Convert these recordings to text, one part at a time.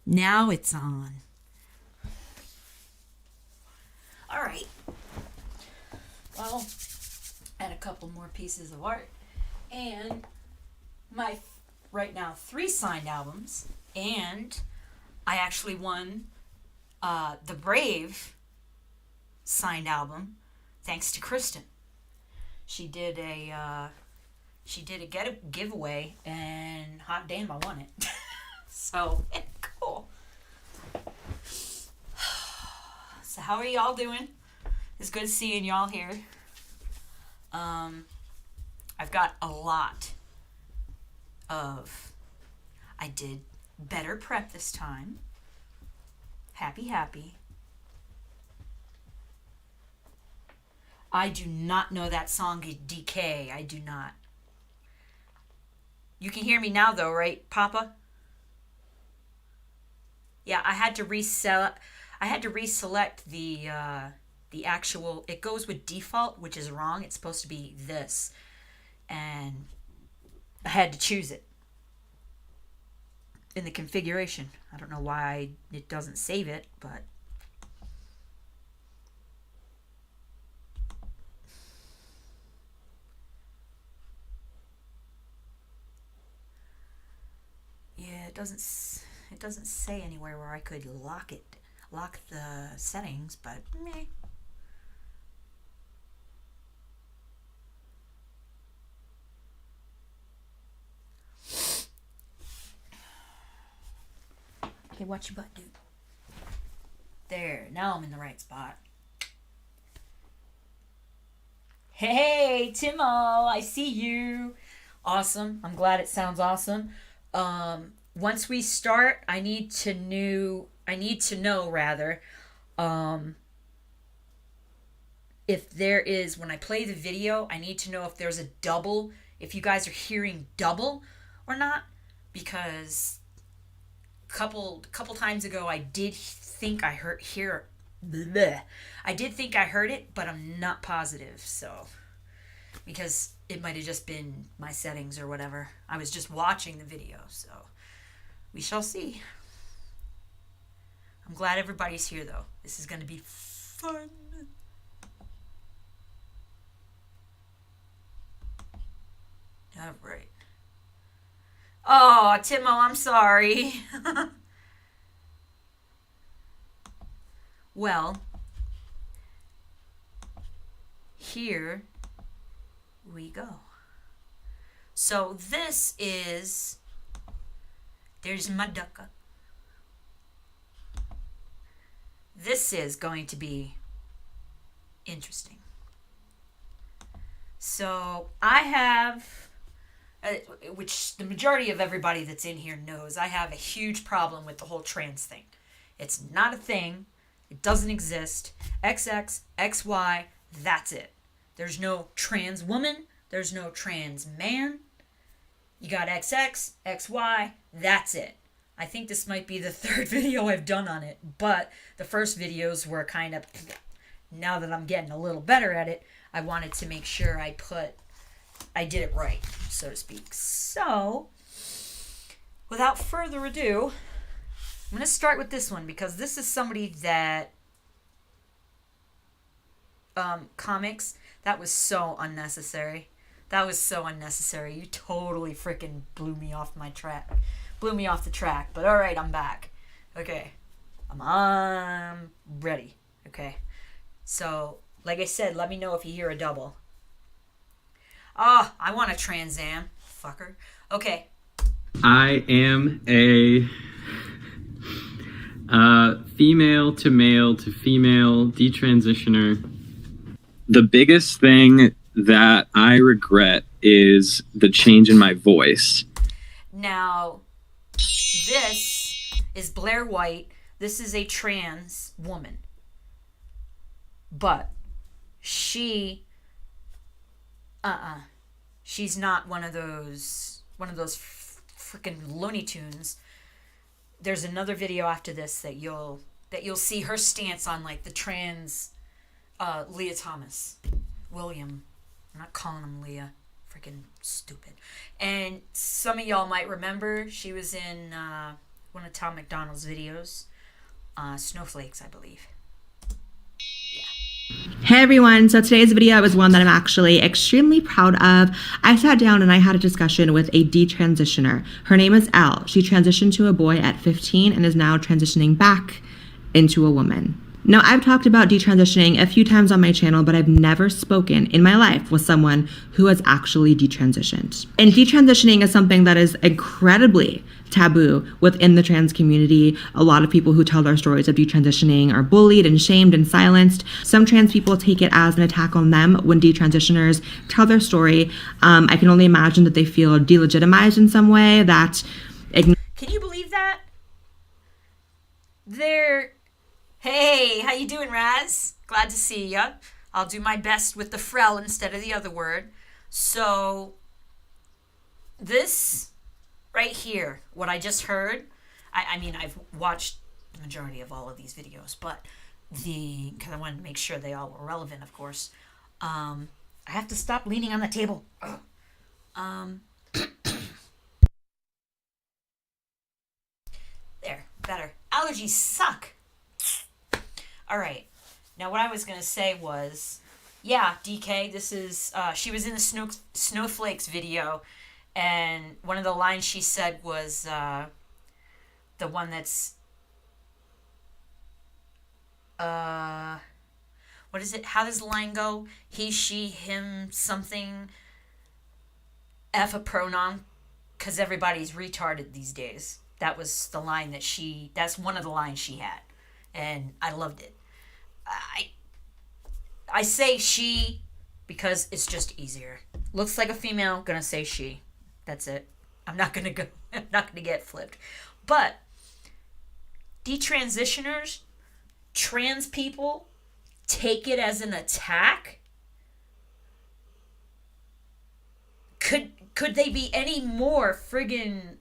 Now it's on. All right. Well, I had a couple more pieces of art. And my, right now, 3 signed albums. And I actually won the Brave signed album thanks to Kristen. She did a giveaway, and hot damn, I won it. So cool. So how are y'all doing? It's good seeing y'all here. I've got a lot of. I did better prep this time. Happy. I do not know that song, DK. I do not. You can hear me now, though, right, Papa? Yeah, I had to reselect the actual. It goes with default, which is wrong. It's supposed to be this, and I had to choose it in the configuration. I don't know why it doesn't save it, but yeah, it doesn't say anywhere where I could lock the settings, but meh. Okay, watch your butt, dude. There, now I'm in the right spot. Hey, Timo, I see you. Awesome. I'm glad it sounds awesome. Once we start, I need to know rather, if there is, when I play the video, I need to know if there's a double, if you guys are hearing double or not, because couple times ago I did think I heard it, but I'm not positive. So because it might have just been my settings or whatever. I was just watching the video, so we shall see. I'm glad everybody's here though. This is going to be fun. All right. Oh, Timo, I'm sorry. Well, here we go. So there's my ducka. This is going to be interesting. So I have, which the majority of everybody that's in here knows, I have a huge problem with the whole trans thing. It's not a thing. It doesn't exist. XX, XY, that's it. There's no trans woman. There's no trans man. You got XX, XY, that's it. I think this might be the 3rd video I've done on it, but the first videos were kind of, now that I'm getting a little better at it, I wanted to make sure I did it right, so to speak. So, without further ado, I'm going to start with this one because this is somebody that, comics, that was so unnecessary. That was so unnecessary. You totally freaking blew me off the track. But all right, I'm back. Okay. I'm ready. Okay. So, like I said, let me know if you hear a double. Oh, I want a Trans Am. Fucker. Okay. I am a female to male to female detransitioner. The biggest thing that I regret is the change in my voice. Now, this is Blair White. This is a trans woman. But she's not one of those freaking Looney Tunes. There's another video after this that you'll see her stance on like the trans Leah Thomas. William. I'm not calling him Leah. Freaking stupid. And some of y'all might remember she was in one of Tom McDonald's videos. Snowflakes, I believe. Hey everyone, so today's video is one that I'm actually extremely proud of. I sat down and I had a discussion with a detransitioner. Her name is Elle. She transitioned to a boy at 15 and is now transitioning back into a woman. Now, I've talked about detransitioning a few times on my channel, but I've never spoken in my life with someone who has actually detransitioned. And detransitioning is something that is incredibly taboo within the trans community. A lot of people who tell their stories of detransitioning are bullied and shamed and silenced. Some trans people take it as an attack on them when detransitioners tell their story. I can only imagine that they feel delegitimized in some way. Can you believe that? Hey, how you doing, Raz? Glad to see ya. I'll do my best with the frel instead of the other word. So, this right here, what I just heard, I mean, I've watched the majority of all of these videos, but because I wanted to make sure they all were relevant, of course. I have to stop leaning on the table. There, better. Allergies suck. All right. Now, what I was going to say was, yeah, DK, this is, she was in the Snowflakes video, and one of the lines she said was the one that's, what is it? How does the line go? He, she, him, something, F a pronoun, because everybody's retarded these days. That was the line that's one of the lines she had, and I loved it. I say she because it's just easier. Looks like a female, gonna say she. That's it. I'm not gonna get flipped. But detransitioners, trans people, take it as an attack. Could they be any more friggin'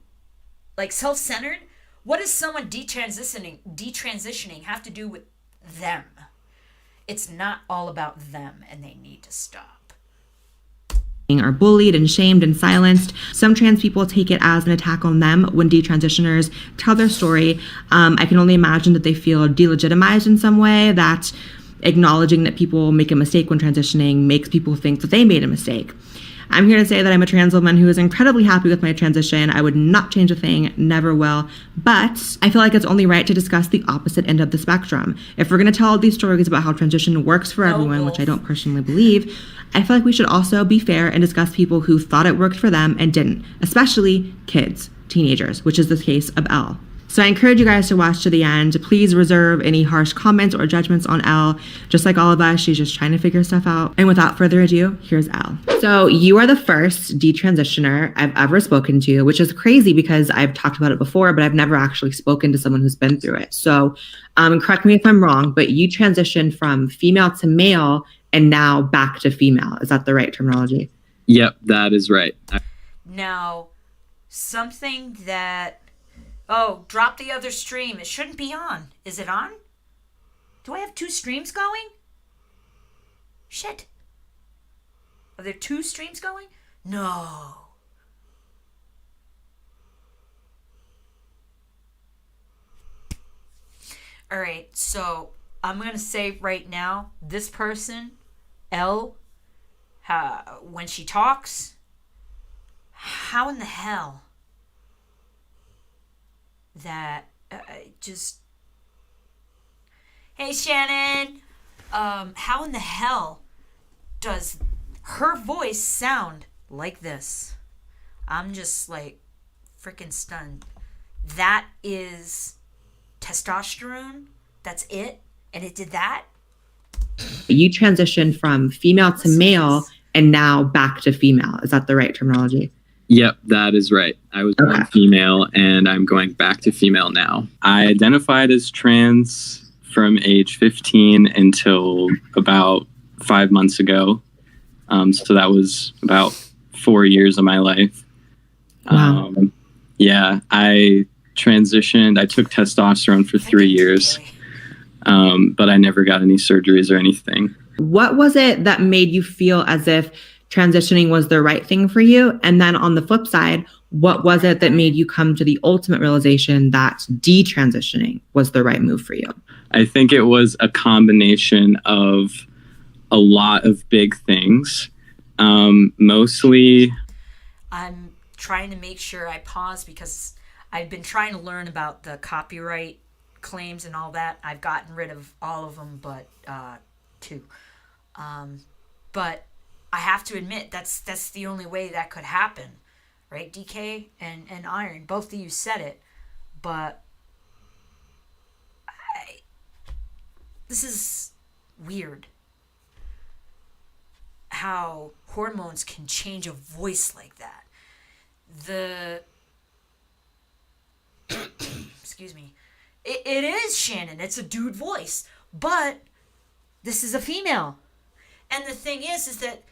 like self-centered? What does someone detransitioning have to do with them? It's not all about them, and they need to stop. Are bullied and shamed and silenced. Some trans people take it as an attack on them when detransitioners tell their story. I can only imagine that they feel delegitimized in some way, that acknowledging that people make a mistake when transitioning makes people think that they made a mistake. I'm here to say that I'm a trans woman who is incredibly happy with my transition. I would not change a thing, never will. But I feel like it's only right to discuss the opposite end of the spectrum. If we're going to tell all these stories about how transition works for everyone, which I don't personally believe, I feel like we should also be fair and discuss people who thought it worked for them and didn't, especially kids, teenagers, which is the case of Elle. So I encourage you guys to watch to the end. Please reserve any harsh comments or judgments on Elle. Just like all of us, she's just trying to figure stuff out. And without further ado, here's Elle. So you are the first detransitioner I've ever spoken to, which is crazy because I've talked about it before, but I've never actually spoken to someone who's been through it. So correct me if I'm wrong, but you transitioned from female to male and now back to female. Is that the right terminology? Yep, that is right. Now, something that... Oh, drop the other stream. It shouldn't be on. Is it on? Do I have two streams going? Shit. Are there two streams going? No. All right, so I'm going to say right now, this person, Elle, when she talks, how in the hell that just... Hey, Shannon! How in the hell does her voice sound like this? I'm just, like, freaking stunned. That is testosterone? That's it? And it did that? You transitioned from female to male and now back to female. Is that the right terminology? Yep, that is right. I was born female and I'm going back to female now. I identified as trans from age 15 until about 5 months ago. So that was about 4 years of my life. Wow. Yeah, I transitioned. I took testosterone for 3 years, but I never got any surgeries or anything. What was it that made you feel as if transitioning was the right thing for you? And then on the flip side, what was it that made you come to the ultimate realization that detransitioning was the right move for you? I think it was a combination of a lot of big things. Mostly, I'm trying to make sure I pause because I've been trying to learn about the copyright claims and all that. I've gotten rid of all of them but two. But I have to admit that's the only way that could happen, right? DK and Iron, both of you said it, but this is weird. How hormones can change a voice like that. Excuse me. It is Shannon. It's a dude voice, but this is a female. And the thing is that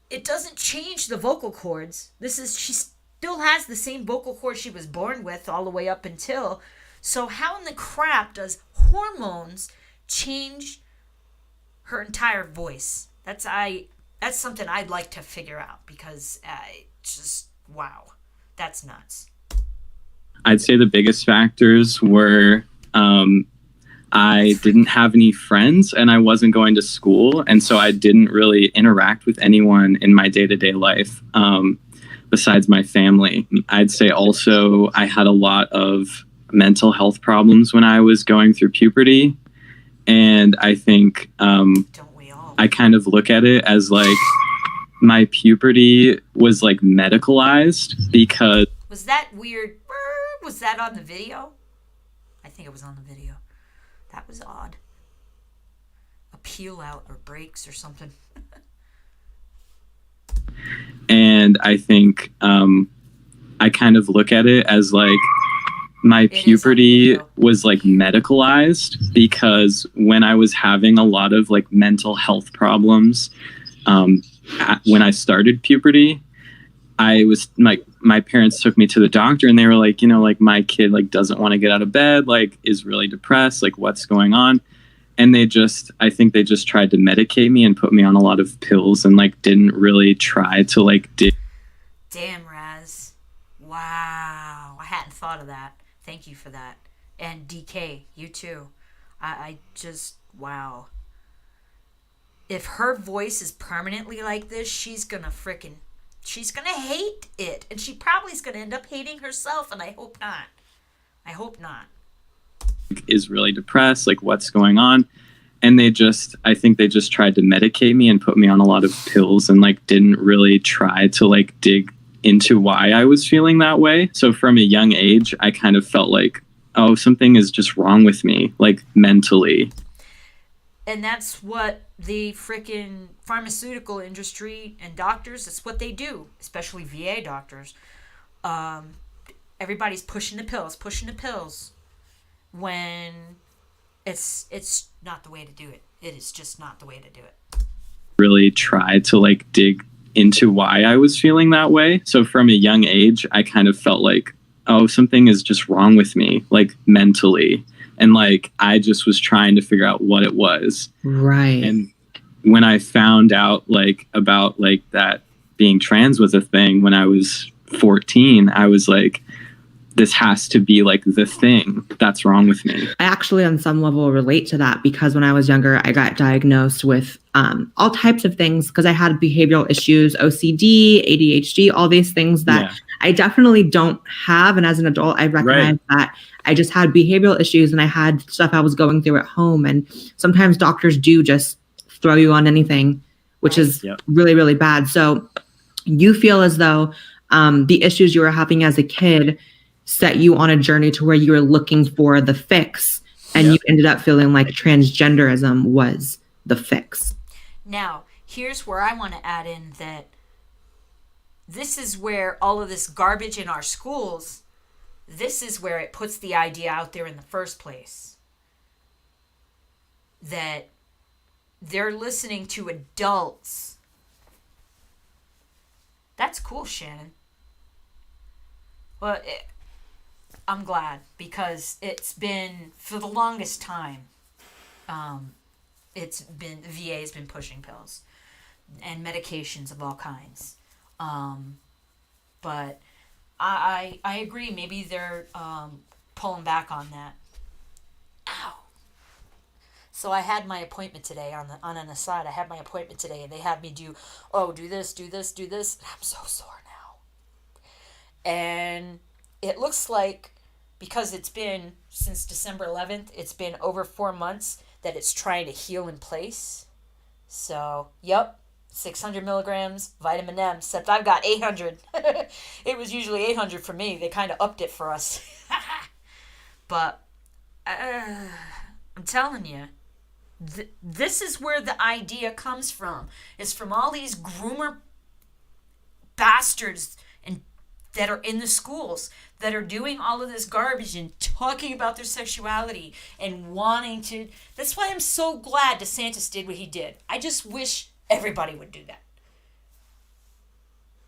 it doesn't change the vocal cords. She still has the same vocal cords she was born with all the way up until. So how in the crap does hormones change her entire voice? That's something I'd like to figure out because wow, that's nuts. I'd say the biggest factors were I didn't have any friends and I wasn't going to school. And so I didn't really interact with anyone in my day-to-day life besides my family. I'd say also I had a lot of mental health problems when I was going through puberty. And I think Don't we all? I kind of look at it as like my puberty was like medicalized because... Was that weird? Was that on the video? I think it was on the video. That was odd. A peel out or breaks or something. And I think I kind of look at it as like my puberty was like medicalized because when I was having a lot of like mental health problems when I started puberty, I was like, my parents took me to the doctor and they were like, like my kid like doesn't want to get out of bed, like is really depressed, like what's going on? And I think they just tried to medicate me and put me on a lot of pills and like didn't really try to like Damn, Raz. Wow. I hadn't thought of that. Thank you for that. And DK, you too. I just, wow. If her voice is permanently like this, she's gonna hate it. And she probably is gonna end up hating herself, and I hope not. I hope not. Is really depressed, like what's going on? And I think they just tried to medicate me and put me on a lot of pills and like didn't really try to like dig into why I was feeling that way. So from a young age, I kind of felt like, oh, something is just wrong with me, like mentally. And that's what the freaking pharmaceutical industry and doctors, that's what they do, especially VA doctors. Everybody's pushing the pills when it's not the way to do it. It is just not the way to do it. Really try to like dig into why I was feeling that way. So from a young age, I kind of felt like, oh, something is just wrong with me, like mentally. And like, I just was trying to figure out what it was. Right. And when I found out like about like that being trans was a thing when I was 14, I was like, this has to be like the thing that's wrong with me. I actually on some level relate to that because when I was younger, I got diagnosed with all types of things because I had behavioral issues, OCD, ADHD, all these things that I definitely don't have. And as an adult, I recognize that I just had behavioral issues and I had stuff I was going through at home. And sometimes doctors do just throw you on anything, which is really, really bad. So you feel as though the issues you were having as a kid set you on a journey to where you were looking for the fix and you ended up feeling like transgenderism was the fix. Now, here's where I want to add in that this is where all of this garbage in our schools, this is where it puts the idea out there in the first place. That they're listening to adults. That's cool, Shannon. Well, I'm glad because it's been, for the longest time, the VA has been pushing pills. and medications of all kinds. But I agree. Maybe they're pulling back on that. Ow. So I had my appointment today on an aside. I had my appointment today, and they had me do this. And I'm so sore now. And it looks like, because it's been since December 11th, it's been over 4 months that it's trying to heal in place. So, yep, 600 milligrams, vitamin M, except I've got 800. It was usually 800 for me. They kind of upped it for us. But I'm telling you, this is where the idea comes from. It's from all these groomer bastards and that are in the schools that are doing all of this garbage and talking about their sexuality and wanting to. That's why I'm so glad DeSantis did what he did. I just wish everybody would do that.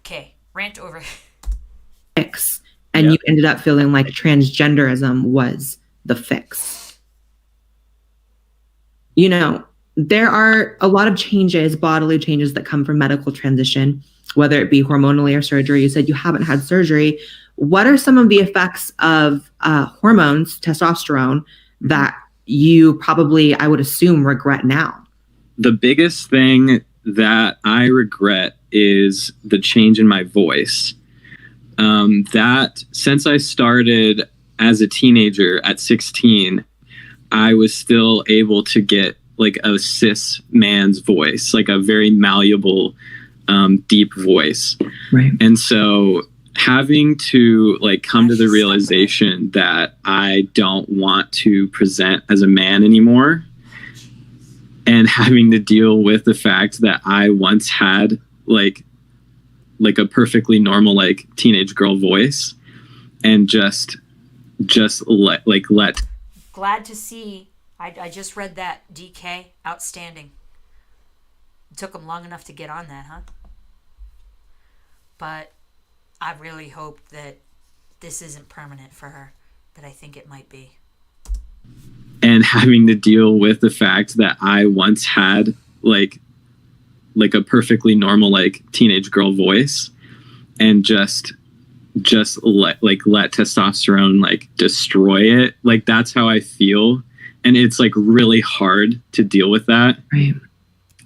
Okay, rant over. Fix, and you ended up feeling like transgenderism was the fix. You know, there are a lot of changes, bodily changes that come from medical transition, whether it be hormonally or surgery. You said you haven't had surgery. What are some of the effects of hormones, testosterone, that you probably, I would assume, regret now? The biggest thing that I regret is the change in my voice. That since I started as a teenager at 16, I was still able to get like a cis man's voice, like a very malleable, deep voice. Right. And so having to like come to the realization that I don't want to present as a man anymore, and having to deal with the fact that I once had like a perfectly normal like teenage girl voice, and just let Glad to see. I just read that, DK. Outstanding. It took them long enough to get on that, huh? But I really hope that this isn't permanent for her, but I think it might be. And having to deal with the fact that I once had like a perfectly normal like teenage girl voice, and just let testosterone like destroy it. Like that's how I feel, and it's like really hard to deal with that. Right.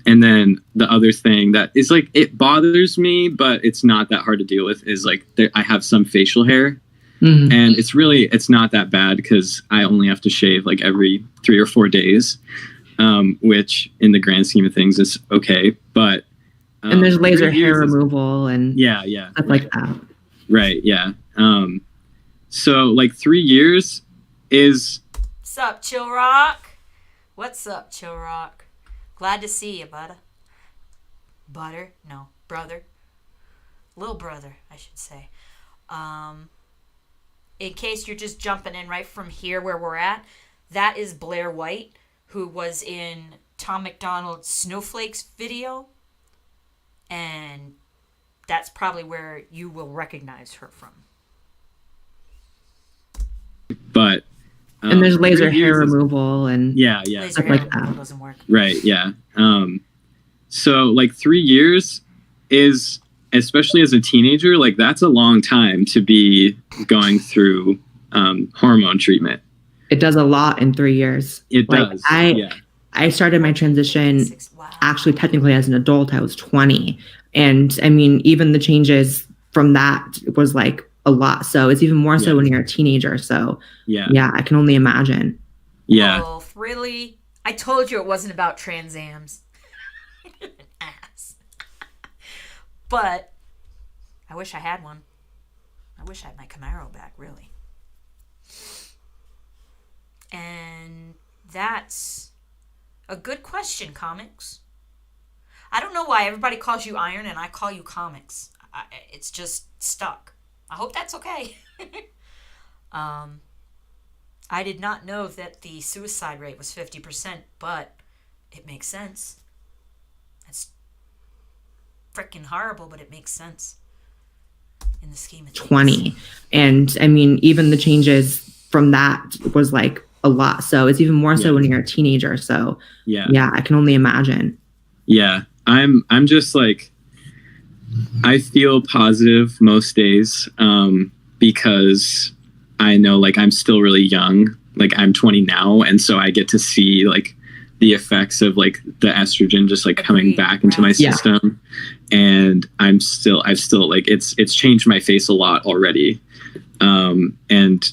And then the other thing that is like, it bothers me, but it's not that hard to deal with, is like I have some facial hair. Mm-hmm. And it's not that bad because I only have to shave like every 3 or 4 days, which in the grand scheme of things is okay. But and there's laser hair removal and stuff like that. Right. Yeah. So like 3 years is. What's up, Chill Rock? What's up, Chill Rock? Glad to see you, brother. Little brother, I should say. In case you're just jumping in right from here where we're at, that is Blair White, who was in Tom McDonald's Snowflakes video. And that's probably where you will recognize her from. But and there's laser hair removal and Laser stuff hair like removal that. Doesn't work. Right. Yeah. So like 3 years is, especially as a teenager, like that's a long time to be going through hormone treatment. It does a lot in 3 years. It does. I started my transition actually technically as an adult. I was 20. And I mean, even the changes from that was like a lot. So it's even more so when you're a teenager. So yeah, I can only imagine. Yeah. Oh, really? I told you it wasn't about Trans-Ams. Ass. But I wish I had one. I wish I had my Camaro back, really. And that's a good question, Comics. I don't know why everybody calls you Iron and I call you Comics. It's just stuck. I hope that's okay. I did not know that the suicide rate was 50%, but it makes sense. It's freaking horrible, but it makes sense in the scheme of things. 20. And I mean, even the changes from that was like a lot. So it's even more so when you're a teenager. So yeah, I can only imagine. Yeah. I'm just like, I feel positive most days, because I know like I'm still really young. Like I'm 20 now, and so I get to see like the effects of like the estrogen just like coming back into my system. And I've still like it's changed my face a lot already. And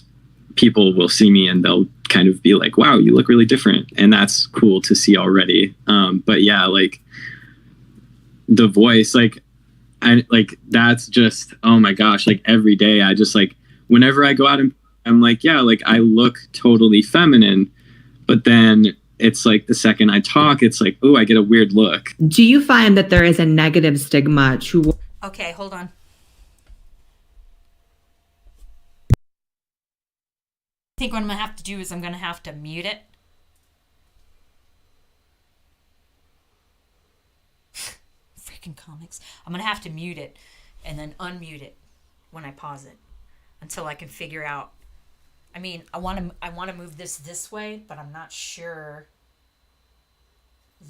people will see me and they'll kind of be like, wow, you look really different. And that's cool to see already. But yeah, like the voice, like that's just, oh my gosh, like every day I just like, whenever I go out and I'm like, yeah, like I look totally feminine, but then it's like the second I talk, it's like, oh, I get a weird look. Do you find that there is a negative stigma to... Okay, hold on. I think what I'm going to have to do is I'm going to have to mute it. Freaking comics. I'm going to have to mute it and then unmute it when I pause it until I can figure out. I mean, I want to move this way, but I'm not sure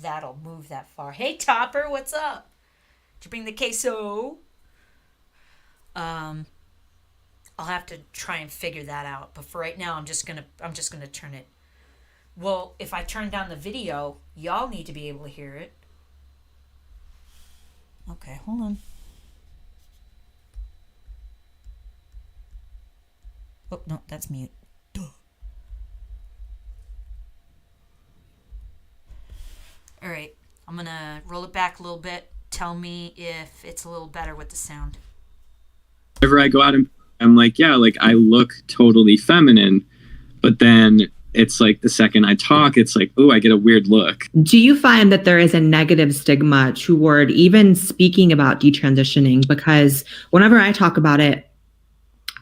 that'll move that far. Hey, Topper, what's up? Did you bring the queso? I'll have to try and figure that out. But for right now, I'm just gonna turn it. Well, if I turn down the video, y'all need to be able to hear it. Okay, hold on. Oh, no, that's mute. Duh. All right, I'm going to roll it back a little bit. Tell me if it's a little better with the sound. Whenever I go out and I'm like, yeah, like I look totally feminine, but then it's like the second I talk, it's like, oh, I get a weird look. Do you find that there is a negative stigma toward even speaking about detransitioning? Because whenever I talk about it,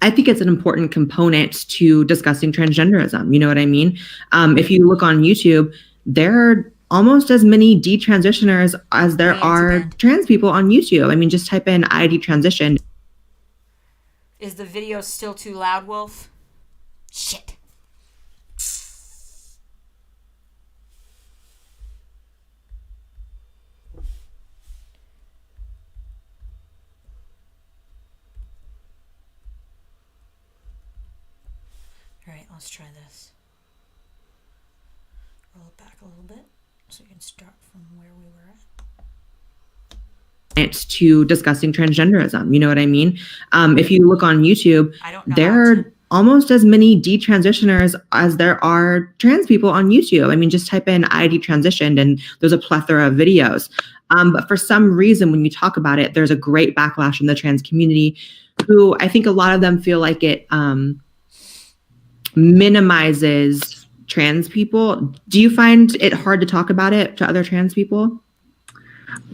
I think it's an important component to discussing transgenderism. You know what I mean? If you look on YouTube, there are almost as many detransitioners as there are trans people on YouTube. I mean, just type in I detransitioned. Is the video still too loud, Wolf? Shit. All right, let's try this. Roll it back a little bit so you can start from where we were at. It's to discussing transgenderism. You know what I mean? If you look on YouTube, there are almost as many detransitioners as there are trans people on YouTube. I mean, just type in I detransitioned and there's a plethora of videos. But for some reason, when you talk about it, there's a great backlash in the trans community who I think a lot of them feel like it minimizes trans people. Do you find it hard to talk about it to other trans people?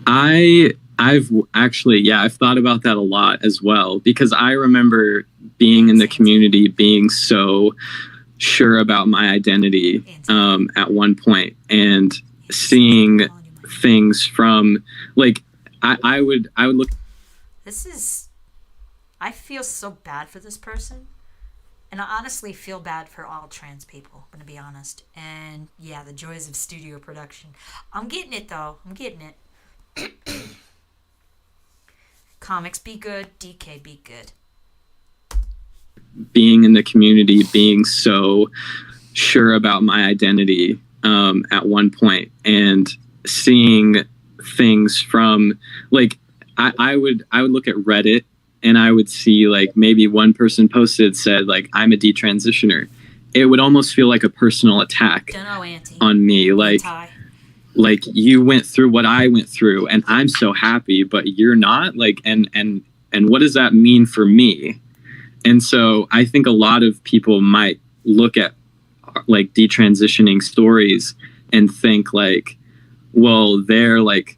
I've actually, I've thought about that a lot as well, because I remember being in the community, being so sure about my identity at one point, and seeing things from like, I would look. I feel so bad for this person. And I honestly feel bad for all trans people, I'm going to be honest. And yeah, the joys of studio production. I'm getting it though. I'm getting it. Comics, be good. DK, be good. Being in the community, being so sure about my identity at one point, and seeing things from like, I would look at Reddit and I would see like maybe one person posted, said like, I'm a detransitioner. It would almost feel like a personal attack on me. Like you went through what I went through and I'm so happy, but you're not, like, and what does that mean for me? And so I think a lot of people might look at like detransitioning stories and think like, well, they're like,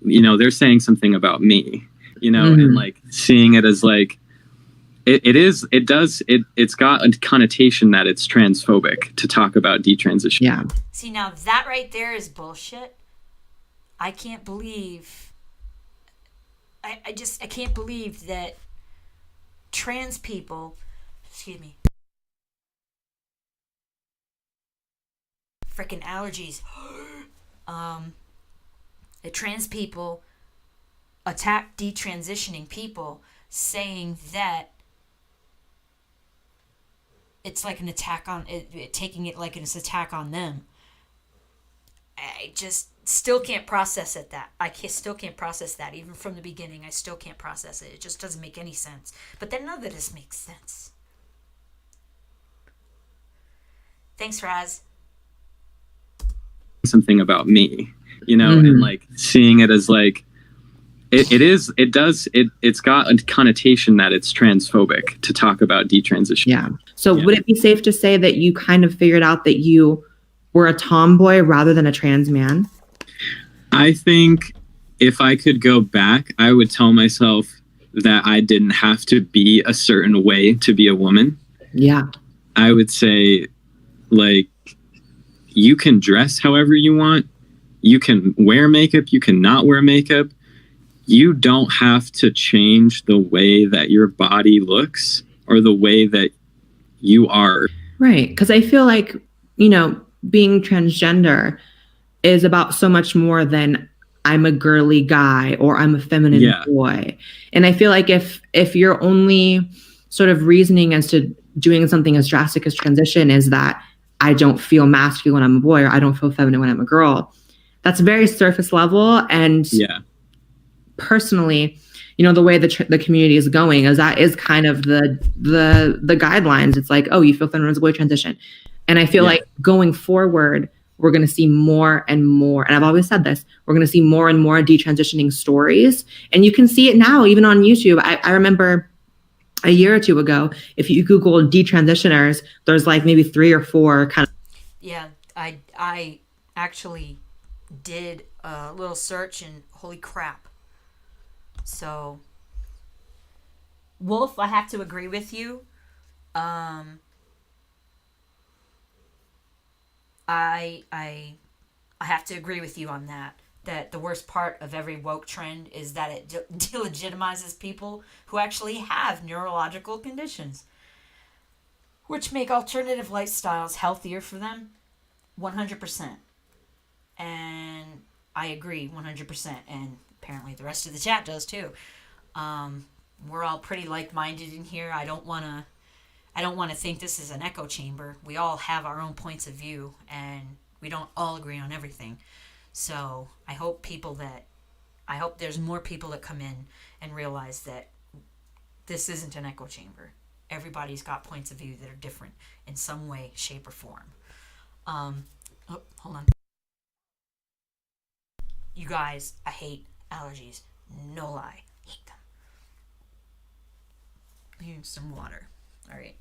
you know, they're saying something about me, you know, and like seeing it as like, it's got a connotation that it's transphobic to talk about detransition. Yeah. See, now that right there is bullshit. I can't believe, I can't believe that trans people, excuse me, freaking allergies. that trans people attack detransitioning people, saying that it's like an attack on it, taking it like it's an attack on them. I just still can't process it. Still can't process that. Even from the beginning, I still can't process it. It just doesn't make any sense. But then none of this makes sense. Thanks, Raz. Something about me, and like seeing it as like it's got a connotation that it's transphobic to talk about detransition. Yeah. So would it be safe to say that you kind of figured out that you were a tomboy rather than a trans man? I think if I could go back, I would tell myself that I didn't have to be a certain way to be a woman. Yeah. I would say, like, you can dress however you want. You can wear makeup. You can not wear makeup. You don't have to change the way that your body looks or the way that you are. Right. Because I feel like, being transgender is about so much more than I'm a girly guy or I'm a feminine boy. And I feel like if your only sort of reasoning as to doing something as drastic as transition is that I don't feel masculine when I'm a boy or I don't feel feminine when I'm a girl, that's very surface level. And personally, the way the community is going is that is kind of the guidelines. It's like, oh, you feel feminine as a boy, transition. And I feel like going forward, we're going to see more and more. And I've always said this, we're going to see more and more detransitioning stories. And you can see it now, even on YouTube. I remember a year or two ago, if you Google detransitioners, there's like maybe 3 or 4 kind of. Yeah, I actually did a little search and holy crap. So, Wolf, I have to agree with you. I have to agree with you on that. That the worst part of every woke trend is that it delegitimizes people who actually have neurological conditions, which make alternative lifestyles healthier for them, 100%. And I agree 100%. And apparently the rest of the chat does too. We're all pretty like-minded in here. I don't want to think this is an echo chamber. We all have our own points of view, and we don't all agree on everything. So I hope there's more people that come in and realize that this isn't an echo chamber. Everybody's got points of view that are different in some way, shape, or form. Hold on. You guys, I hate allergies. No lie. Hate them. Here's some water. All right.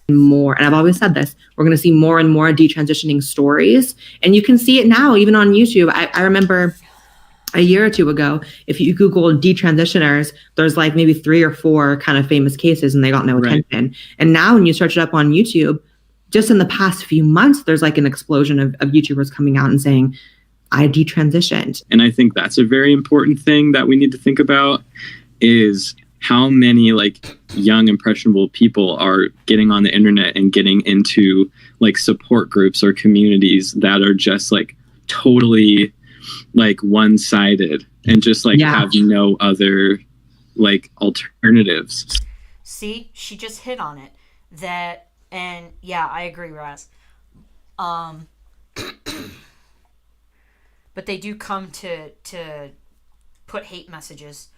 More, and I've always said this, we're going to see more and more detransitioning stories. And you can see it now, even on YouTube. I remember a year or two ago, if you Google detransitioners, there's like maybe 3 or 4 kind of famous cases and they got no attention. And now when you search it up on YouTube, just in the past few months, there's like an explosion of YouTubers coming out and saying, I detransitioned. And I think that's a very important thing that we need to think about is how many like young impressionable people are getting on the internet and getting into like support groups or communities that are just like totally like one-sided and just like have no other like alternatives. See, she just hit on it. That, and yeah, I agree, Raz. But they do come to put hate messages,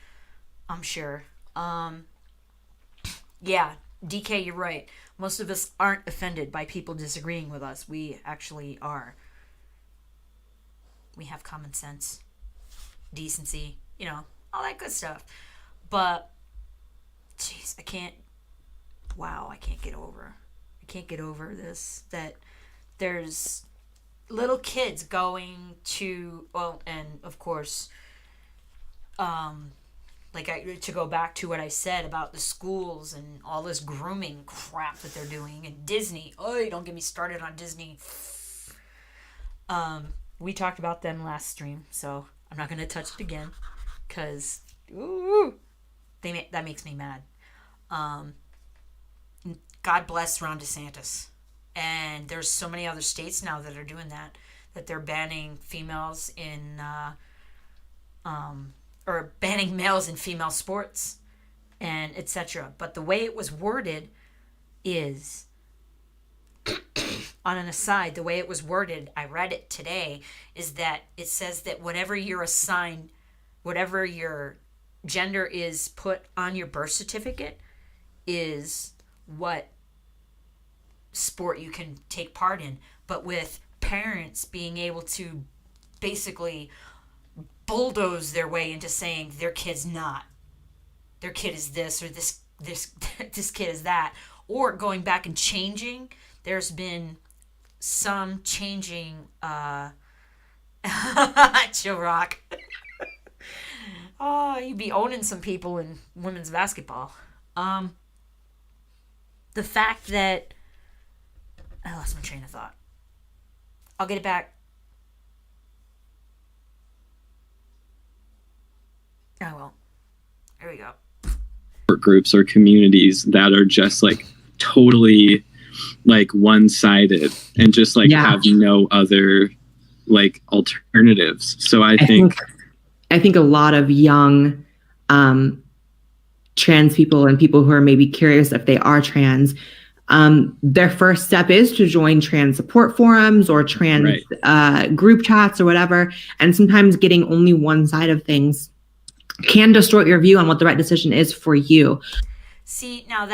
I'm sure. Yeah, DK, you're right. Most of us aren't offended by people disagreeing with us. We actually are. We have common sense, decency, all that good stuff. But, jeez, I can't get over this, that there's little kids going to, and of course, to go back to what I said about the schools and all this grooming crap that they're doing, and Disney. Oh, don't get me started on Disney. We talked about them last stream, so I'm not going to touch it again, because that makes me mad. God bless Ron DeSantis. And there's so many other states now that are doing that that they're banning females in, or banning males in female sports and etc. But the way it was worded is, on an aside, the way it was worded, I read it today, is that it says that whatever you're assigned, whatever your gender is put on your birth certificate is what sport you can take part in. But with parents being able to basically bulldoze their way into saying their kid's not, their kid is this, or this this kid is that, or going back and changing. There's been some changing chill rock. Oh, you'd be owning some people in women's basketball. The fact that I lost my train of thought. I'll get it back. Oh well. There we go. Groups or communities that are just like totally like one-sided and just like have no other like alternatives. So I think a lot of young trans people and people who are maybe curious if they are trans, their first step is to join trans support forums or trans group chats or whatever. And sometimes getting only one side of things can distort your view on what the right decision is for you. See, now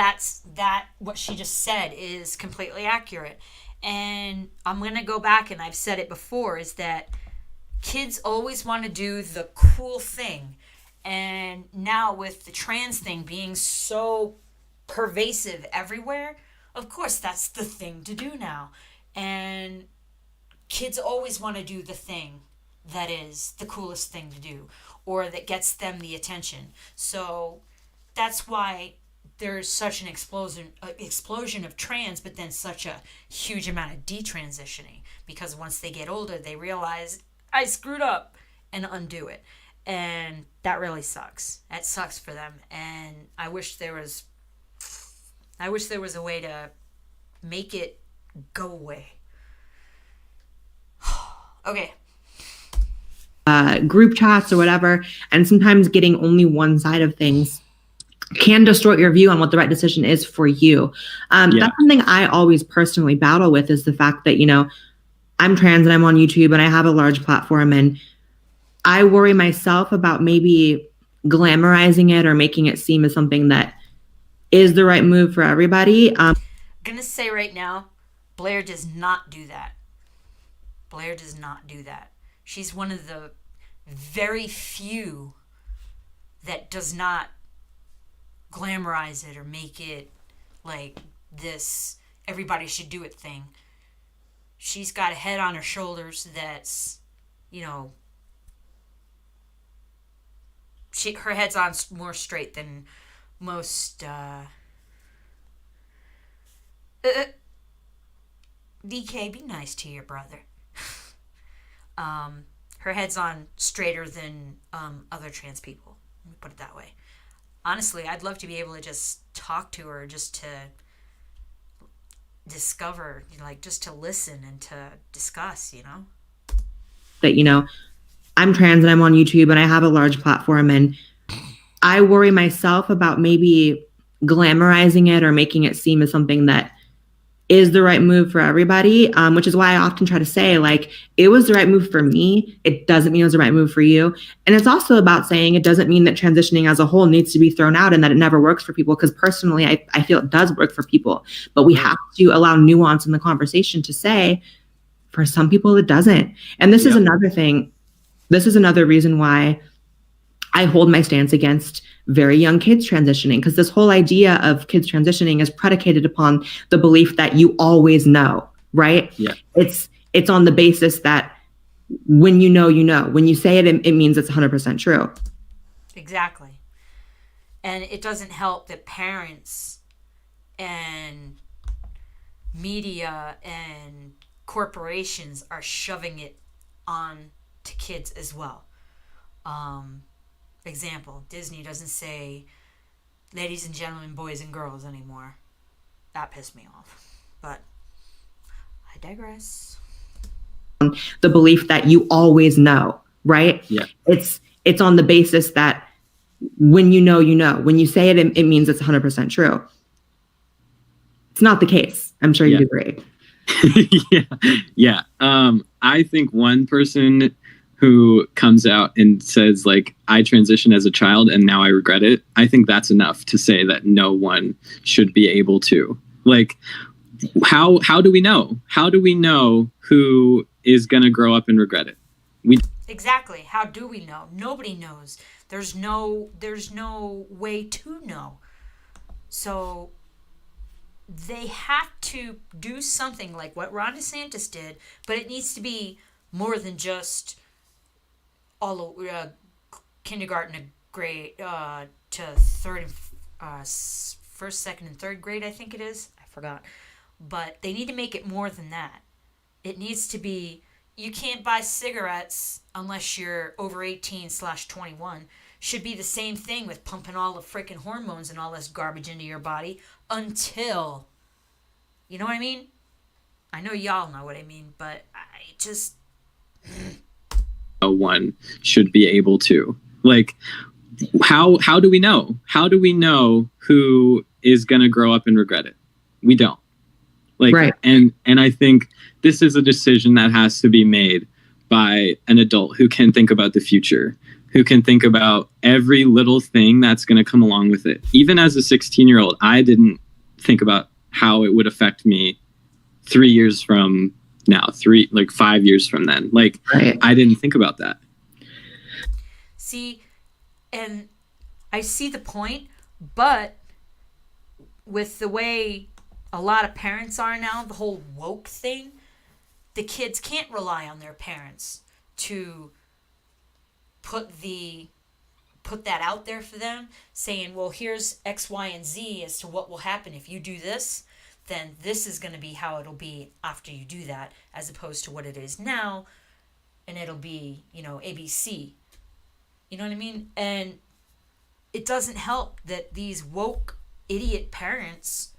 what she just said is completely accurate. And I'm going to go back, and I've said it before, is that kids always want to do the cool thing. And now with the trans thing being so pervasive everywhere, of course that's the thing to do now. And kids always want to do the thing that is the coolest thing to do, or that gets them the attention. So that's why there's such an explosion of trans, but then such a huge amount of detransitioning, because once they get older, they realize I screwed up and undo it. And that really sucks. That sucks for them. And I wish there was a way to make it go away. Okay. Group chats or whatever, and sometimes getting only one side of things can distort your view on what the right decision is for you. That's something I always personally battle with, is the fact that, I'm trans and I'm on YouTube and I have a large platform, and I worry myself about maybe glamorizing it or making it seem as something that is the right move for everybody. I'm going to say right now, Blair does not do that. Blair does not do that. She's one of the very few that does not glamorize it or make it like this everybody should do it thing. She's got a head on her shoulders that's, her head's on more straight than most DK, be nice to your brother. Her head's on straighter than other trans people. Let me put it that way. Honestly, I'd love to be able to just talk to her, just to discover, just to listen and to discuss, That, I'm trans and I'm on YouTube and I have a large platform, and I worry myself about maybe glamorizing it or making it seem as something that is the right move for everybody, which is why I often try to say, it was the right move for me. It doesn't mean it was the right move for you. And it's also about saying it doesn't mean that transitioning as a whole needs to be thrown out and that it never works for people, because personally, I feel it does work for people. But we have to allow nuance in the conversation to say, for some people, it doesn't. And this is another thing. This is another reason why I hold my stance against very young kids transitioning, because this whole idea of kids transitioning is predicated upon the belief that you always know, right? Yeah. It's on the basis that when you know, when you say it, it means it's 100% true. Exactly. And it doesn't help that parents and media and corporations are shoving it on to kids as well. Example, Disney doesn't say ladies and gentlemen, boys and girls anymore. That pissed me off. But I digress. the belief that you always know, right? Yeah. It's on the basis that when you know, you know. When you say it, it means it's 100% true. It's not the case. I'm sure you'd agree. Yeah. I think one person who comes out and says, like, I transitioned as a child and now I regret it, I think that's enough to say that no one should be able to. Like, how do we know? How do we know who is going to grow up and regret it? Exactly. How do we know? Nobody knows. There's no way to know. So they have to do something like what Ron DeSantis did, but it needs to be more than just all kindergarten to grade to third and first, second, and third grade. I think it is. I forgot. But they need to make it more than that. It needs to be, you can't buy cigarettes unless you're over 18/21. Should be the same thing with pumping all the freaking hormones and all this garbage into your body until, you know what I mean? I know y'all know what I mean, but I just... No one should be able to. Like, how do we know? How do we know who is going to grow up and regret it? We don't. Like, right. And I think this is a decision that has to be made by an adult who can think about the future, who can think about every little thing that's going to come along with it. Even as a 16-year-old, I didn't think about how it would affect me 3 years from now, 5 years from then. Like, right. I didn't think about that. See, and I see the point, but with the way a lot of parents are now, the whole woke thing, the kids can't rely on their parents to put that out there for them, saying, well, here's X, Y, and Z as to what will happen if you do this, then this is going to be how it'll be after you do that, as opposed to what it is now, and it'll be, ABC. You know what I mean? And it doesn't help that these woke idiot parents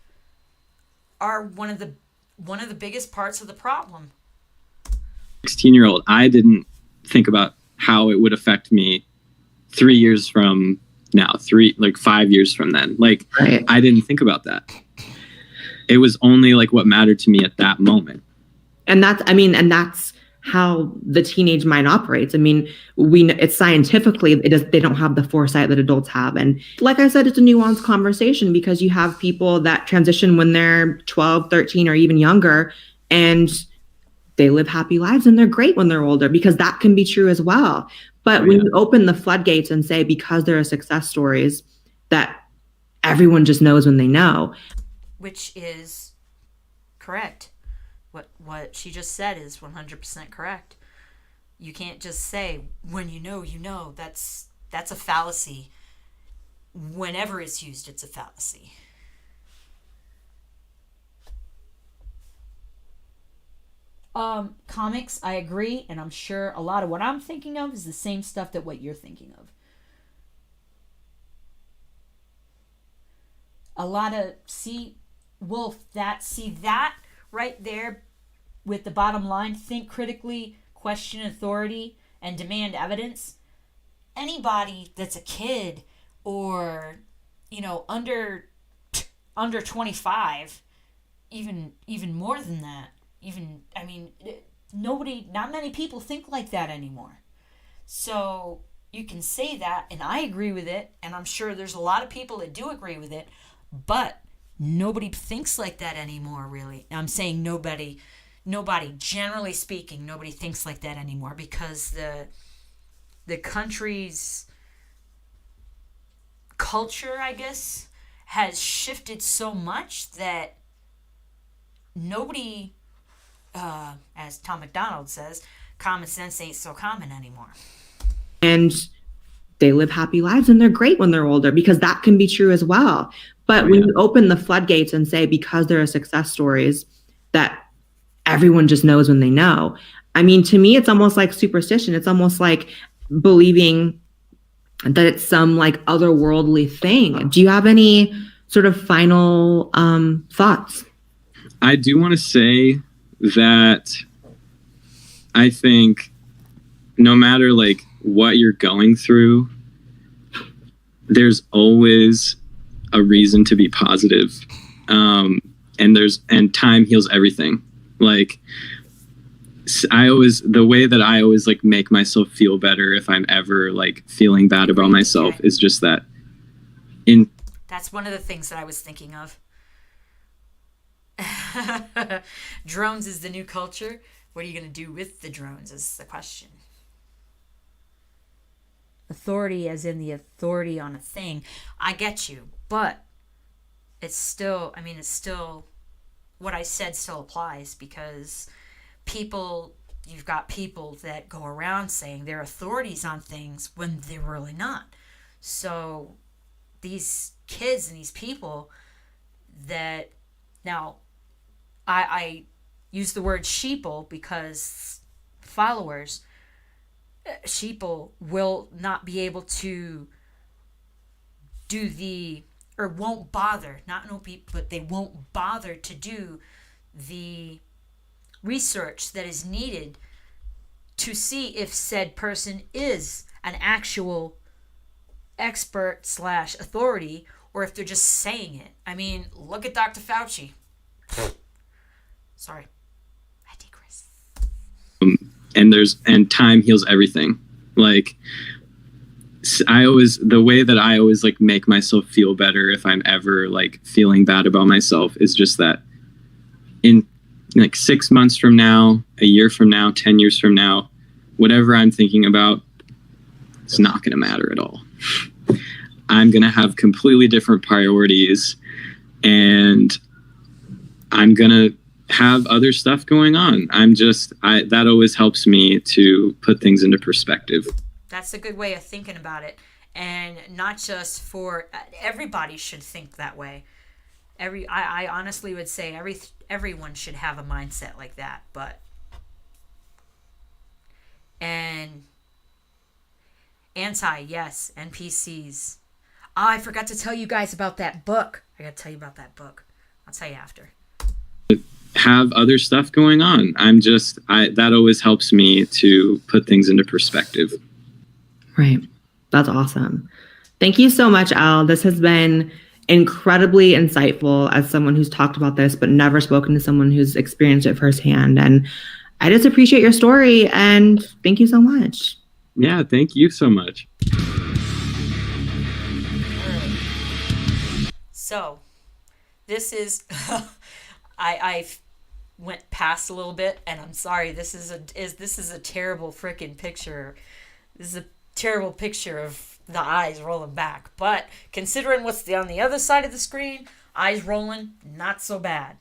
are one of the biggest parts of the problem. 16-year-old, I didn't think about how it would affect me 3 years from now, 5 years from then. Like, right. I didn't think about that. It was only like what mattered to me at that moment. And that's how the teenage mind operates. I mean, it's scientifically, they don't have the foresight that adults have. And like I said, it's a nuanced conversation because you have people that transition when they're 12, 13, or even younger, and they live happy lives and they're great when they're older, because that can be true as well. But when you open the floodgates and say, because there are success stories, that everyone just knows when they know. Which is correct. What she just said is 100% correct. You can't just say, when you know, you know. That's a fallacy. Whenever it's used, it's a fallacy. Comics, I agree, and I'm sure a lot of what I'm thinking of is the same stuff that what you're thinking of. A lot of, that right there with the bottom line, think critically, question authority, and demand evidence. Anybody that's a kid or, under 25, even more than that, not many people think like that anymore. So you can say that, and I agree with it, and I'm sure there's a lot of people that do agree with it, but nobody thinks like that anymore, really. I'm saying nobody, generally speaking, nobody thinks like that anymore, because the country's culture, I guess, has shifted so much that nobody, as Tom McDonald says, common sense ain't so common anymore. And they live happy lives and they're great when they're older, because that can be true as well. But when you open the floodgates and say, because there are success stories, that everyone just knows when they know. I mean, to me, it's almost like superstition. It's almost like believing that it's some like otherworldly thing. Do you have any sort of final thoughts? I do want to say that I think no matter like what you're going through, there's always a reason to be positive. And time heals everything. Like the way that I always like make myself feel better if I'm ever like feeling bad about myself is just that that's one of the things that I was thinking of. Drones is the new culture. What are you going to do with the drones is the question. Authority as in the authority on a thing. I get you, but it's still what I said still applies, because you've got people that go around saying they're authorities on things when they're really not. So these kids and these people that now I use the word sheeple because followers, sheeple will not be able to do or won't bother, but they won't bother to do the research that is needed to see if said person is an actual expert / authority, or if they're just saying it. I mean, look at Dr. Fauci. Sorry, I digress. And time heals everything. Like the way that I always like make myself feel better if I'm ever like feeling bad about myself is just that in like 6 months from now, a year from now, 10 years from now, whatever I'm thinking about, it's not going to matter at all. I'm going to have completely different priorities, and I'm going to have other stuff going on. That always helps me to put things into perspective. That's a good way of thinking about it. And not just for everybody should think that way. I honestly would say everyone should have a mindset like that. But and yes, NPCs. Oh, I forgot to tell you guys about that book. I got to tell you about that book. I'll tell you after. Have other stuff going on. That always helps me to put things into perspective. Right. That's awesome. Thank you so much, Al. This has been incredibly insightful as someone who's talked about this, but never spoken to someone who's experienced it firsthand. And I just appreciate your story, and thank you so much. Yeah, thank you so much. So, this is, I went past a little bit, and I'm sorry. This is a terrible freaking picture. This is a terrible picture of the eyes rolling back. But considering what's on the other side of the screen, eyes rolling, not so bad.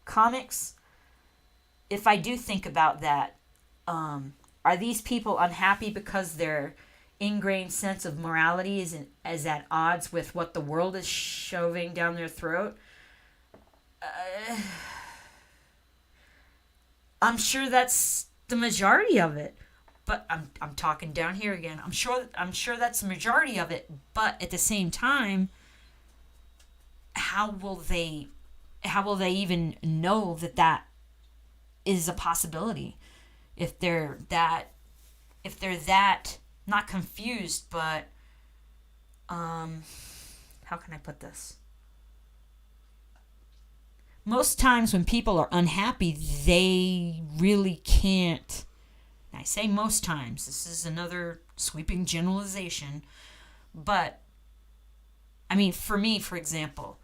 Comics, if I do think about that, are these people unhappy because their ingrained sense of morality is at odds with what the world is shoving down their throat? I'm sure that's the majority of it, but I'm talking down here again. I'm sure that's the majority of it, but at the same time, how will they even know that is a possibility if they're that not confused, but how can I put this? Most times when people are unhappy, they really can't. I say most times. This is another sweeping generalization, but I mean, for me, for example,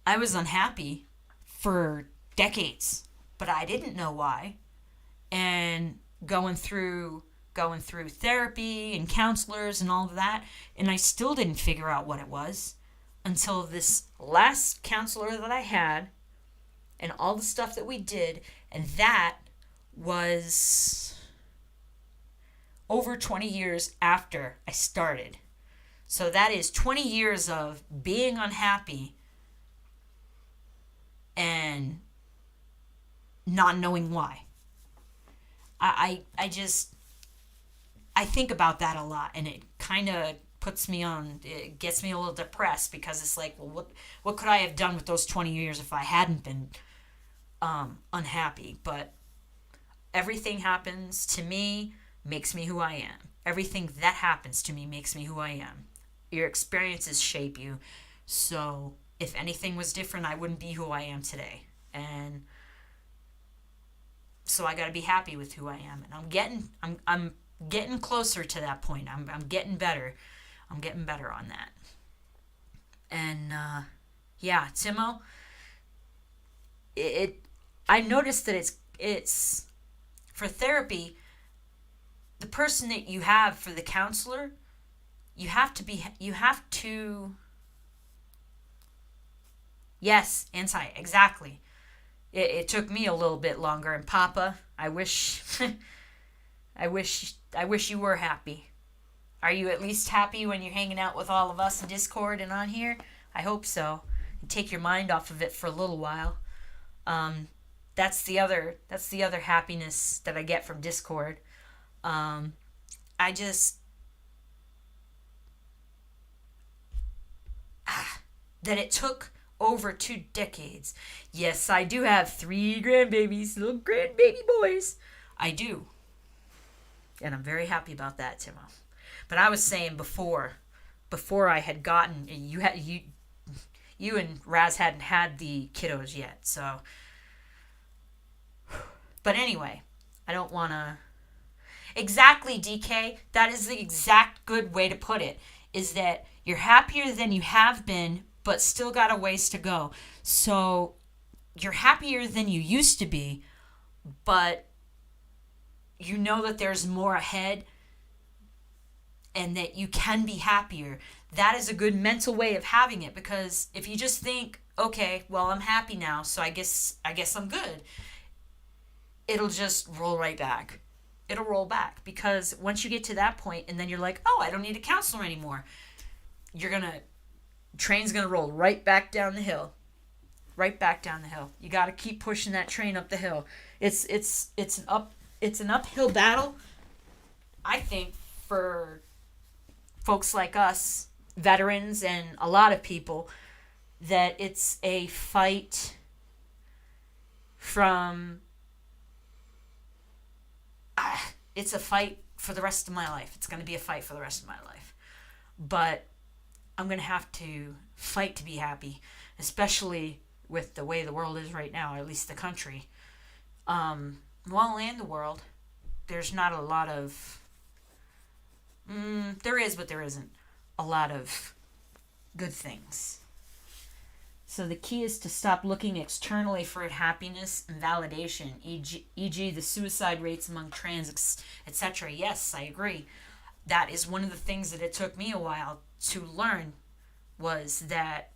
I was unhappy for decades, but I didn't know why. And going through therapy and counselors and all of that, and I still didn't figure out what it was until this last counselor that I had and all the stuff that we did, and that was over 20 years after I started. So that is 20 years of being unhappy and not knowing why. I think about that a lot, and it kind of it gets me a little depressed, because it's like, well, what could I have done with those 20 years if I hadn't been unhappy? But everything happens to me makes me who I am. Everything that happens to me makes me who I am. Your experiences shape you. So if anything was different, I wouldn't be who I am today. And so I got to be happy with who I am. And I'm getting closer to that point. I'm getting better. I'm getting better on that. And yeah, Timo, I noticed that it's for therapy, the person that you have for the counselor, you have to yes, exactly. It took me a little bit longer, and Papa, I wish I wish you were happy. Are you at least happy when you're hanging out with all of us in Discord and on here? I hope so. And take your mind off of it for a little while. That's the other happiness that I get from Discord. I just that it took over 2 decades. Yes, I do have 3 grandbabies, little grandbaby boys. I do. And I'm very happy about that, Timo. But I was saying before I had gotten, you and Raz hadn't had the kiddos yet, so. But anyway, I don't want to. Exactly, DK. That is the exact good way to put it. Is that you're happier than you have been, but still got a ways to go. So you're happier than you used to be, but you know that there's more ahead and that you can be happier. That is a good mental way of having it, because if you just think, okay, well, I'm happy now, so I guess I'm good, it'll just roll right back. It'll roll back, because once you get to that point and then you're like, oh, I don't need a counselor anymore, train's gonna roll right back down the hill. Right back down the hill. You got to keep pushing that train up the hill. It's an uphill battle, I think, for folks like us, veterans, and a lot of people, that it's a fight from it's a fight for the rest of my life. It's going to be a fight for the rest of my life. But I'm going to have to fight to be happy, especially with the way the world is right now, at least the country. And the world. There's not a lot of... there is, but there isn't a lot of good things. So the key is to stop looking externally for happiness and validation, e.g. the suicide rates among trans, etc. Yes, I agree. That is one of the things that it took me a while to learn, was that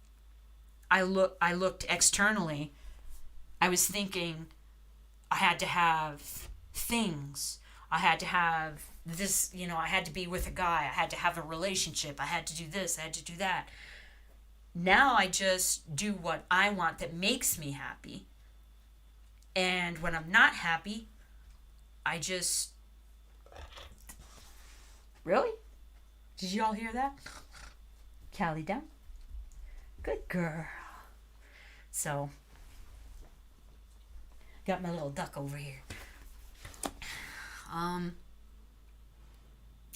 I looked externally. I was thinking I had to have things. I had to have this, I had to be with a guy. I had to have a relationship. I had to do this. I had to do that. Now I just do what I want that makes me happy. And when I'm not happy, I just... Really? Did you all hear that? Callie down. Good girl. So, got my little duck over here.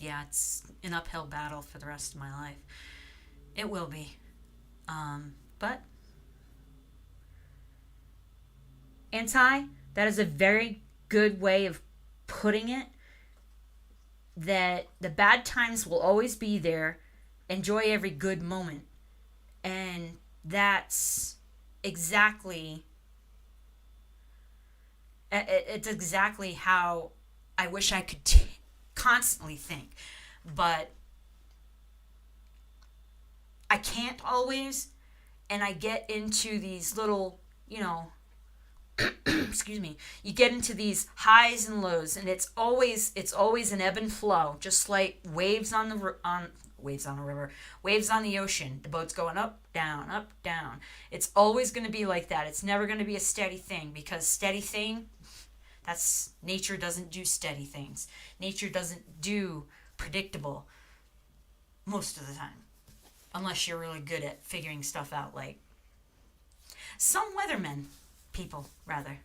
Yeah, it's an uphill battle for the rest of my life. It will be. But that is a very good way of putting it, that the bad times will always be there. Enjoy every good moment. And that's exactly, it's exactly how I wish I could constantly think. But I can't always, and I get into these little, excuse me, you get into these highs and lows, and it's always an ebb and flow, just like waves on the river, waves on the ocean. The boat's going up, down, up, down. It's always going to be like that. It's never going to be a steady thing, because nature doesn't do steady things. Nature doesn't do predictable. Most of the time. Unless you're really good at figuring stuff out, like some weathermen people, rather.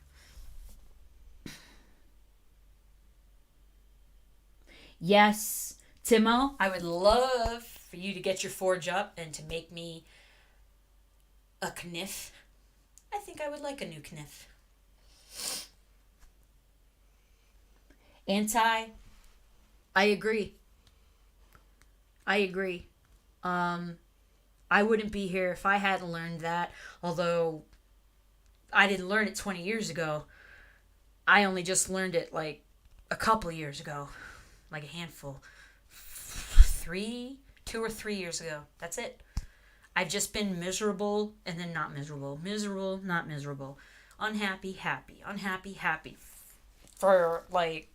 Yes, Timo, I would love for you to get your forge up and to make me a kniff. I think I would like a new kniff. I agree. I wouldn't be here if I hadn't learned that, although I didn't learn it 20 years ago. I only just learned it like a couple of years ago, like a handful. 2 or 3 years ago. That's it. I've just been miserable and then not miserable. Miserable, not miserable. Unhappy, happy. Unhappy, happy. For like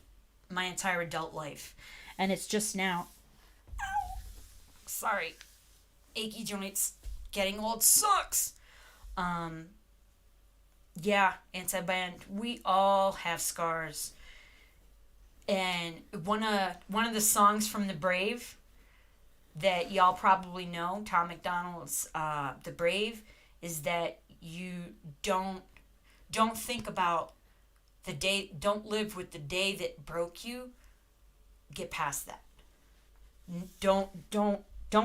my entire adult life. And it's just now. Ow, sorry. Achy joints. Getting old sucks. Yeah, anti-band. We all have scars. And one of the songs from The Brave that y'all probably know, Tom McDonald's The Brave, is that you don't think about the day, don't live with the day that broke you. Get past that. Don't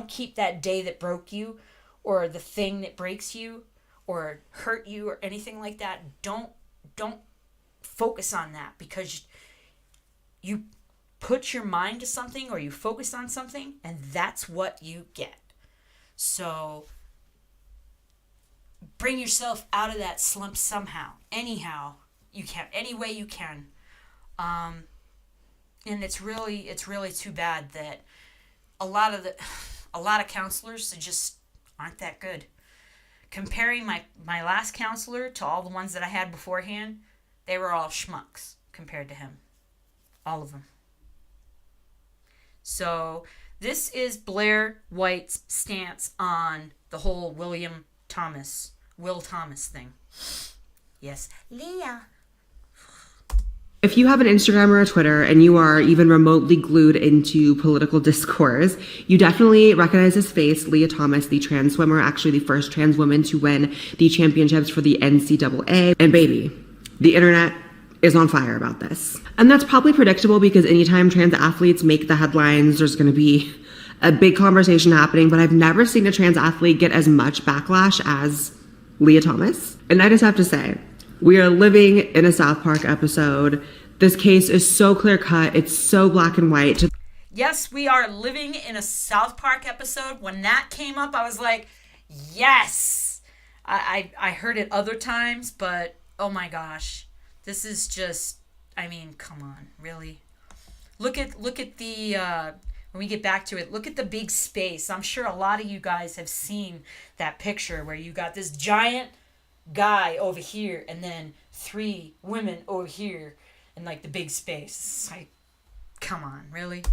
keep that day that broke you or the thing that breaks you or hurt you or anything like that. Don't focus on that, because you put your mind to something or you focus on something and that's what you get. So bring yourself out of that slump somehow, anyhow you can, any way you can. And it's really too bad that a lot of counselors just aren't that good. Comparing my last counselor to all the ones that I had beforehand, they were all schmucks compared to him. All of them. So this is Blair White's stance on the whole Will Thomas thing. Yes. Leah. If you have an Instagram or a Twitter and you are even remotely glued into political discourse, you definitely recognize his face, Leah Thomas, the trans swimmer, actually the first trans woman to win the championships for the NCAA. And baby, the internet is on fire about this. And that's probably predictable, because anytime trans athletes make the headlines, there's going to be a big conversation happening. But I've never seen a trans athlete get as much backlash as Leah Thomas. And I just have to say, we are living in a South Park episode. This case is so clear cut. It's so black and white. Yes, we are living in a South Park episode. When that came up, I was like, yes. I heard it other times, but oh my gosh. This is just, I mean, come on, really? Look at the, when we get back to it, look at the big space. I'm sure a lot of you guys have seen that picture where you got this giant guy over here and then 3 women over here in like the big space. It's like, come on, really?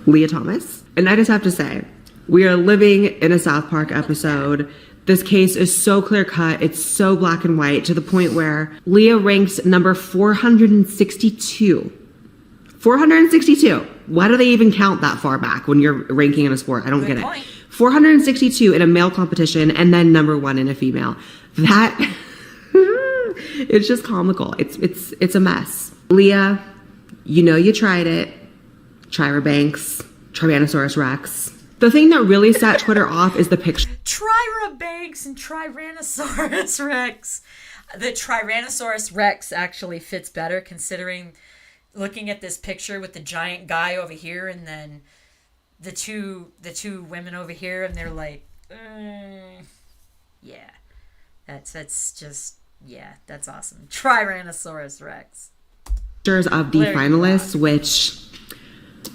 Leah Thomas. And I just have to say, we are living in a South Park episode. This case is so clear cut. It's so black and white, to the point where Leah ranks number 462. 462. Why do they even count that far back when you're ranking in a sport? I don't get it. 462 in a male competition and then number 1 in a female. That it's just comical. It's a mess. Leah, you know you tried it. Tyra Banks, Tyrannosaurus Rex. The thing that really set Twitter off is the picture. Tyra Banks and Tyrannosaurus Rex. The Tyrannosaurus Rex actually fits better, considering looking at this picture with the giant guy over here and then the two women over here, and they're like, yeah, that's just, yeah, that's awesome. Tyrannosaurus Rex. Pictures of the finalists, which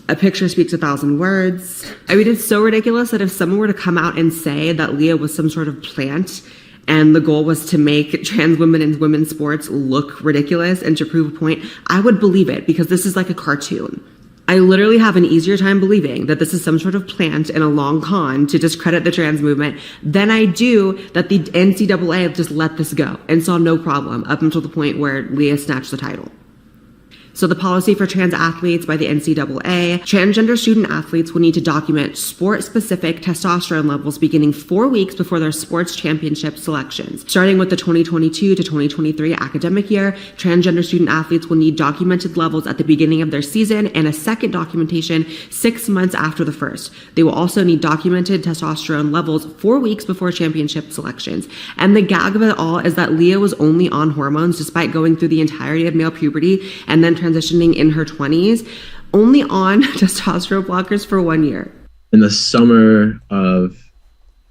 a picture speaks 1,000 words. I mean, it's so ridiculous that if someone were to come out and say that Leah was some sort of plant and the goal was to make trans women in women's sports look ridiculous and to prove a point, I would believe it, because this is like a cartoon. I literally have an easier time believing that this is some sort of plant in a long con to discredit the trans movement than I do that the NCAA just let this go and saw no problem up until the point where Leah snatched the title. So the policy for trans athletes by the NCAA, transgender student athletes will need to document sport-specific testosterone levels beginning 4 weeks before their sports championship selections. Starting with the 2022 to 2023 academic year, transgender student athletes will need documented levels at the beginning of their season and a second documentation 6 months after the first. They will also need documented testosterone levels 4 weeks before championship selections. And the gag of it all is that Leah was only on hormones despite going through the entirety of male puberty and then transitioning in her 20s, only on testosterone blockers for 1 year. In the summer of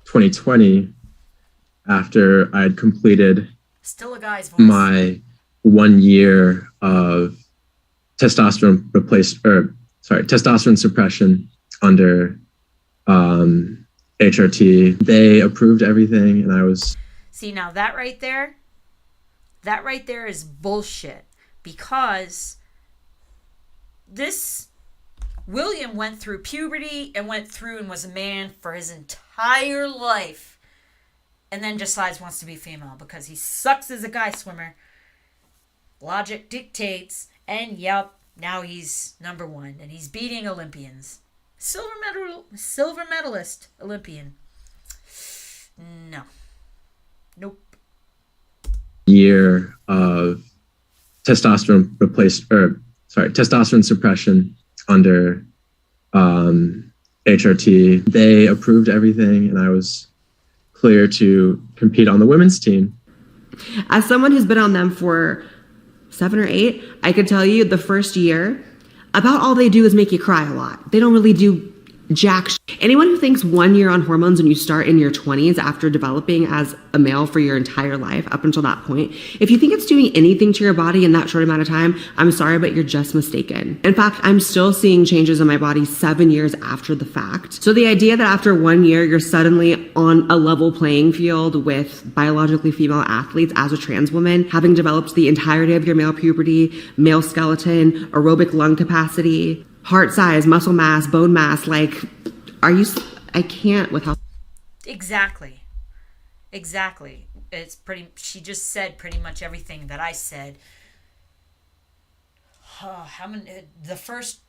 2020, after I had completed Still a guy's voice. my 1 year of testosterone suppression under HRT, they approved everything, and I was. See, now that right there is bullshit, because this William went through puberty and was a man for his entire life, and then decides wants to be female because he sucks as a guy swimmer. Logic dictates, and yep, now he's number one, and he's beating Olympians. Silver medalist Olympian. No. Nope. Year of testosterone suppression under HRT. They approved everything, and I was clear to compete on the women's team. As someone who's been on them for 7 or 8, I could tell you the first year, about all they do is make you cry a lot. They don't really do jack shit. Anyone who thinks 1 year on hormones when you start in your 20s after developing as a male for your entire life up until that point, if you think it's doing anything to your body in that short amount of time, I'm sorry, but you're just mistaken. In fact, I'm still seeing changes in my body 7 years after the fact. So the idea that after 1 year, you're suddenly on a level playing field with biologically female athletes as a trans woman, having developed the entirety of your male puberty, male skeleton, aerobic lung capacity, heart size, muscle mass, bone mass, like, I can't with how. Exactly. She just said pretty much everything that I said. The first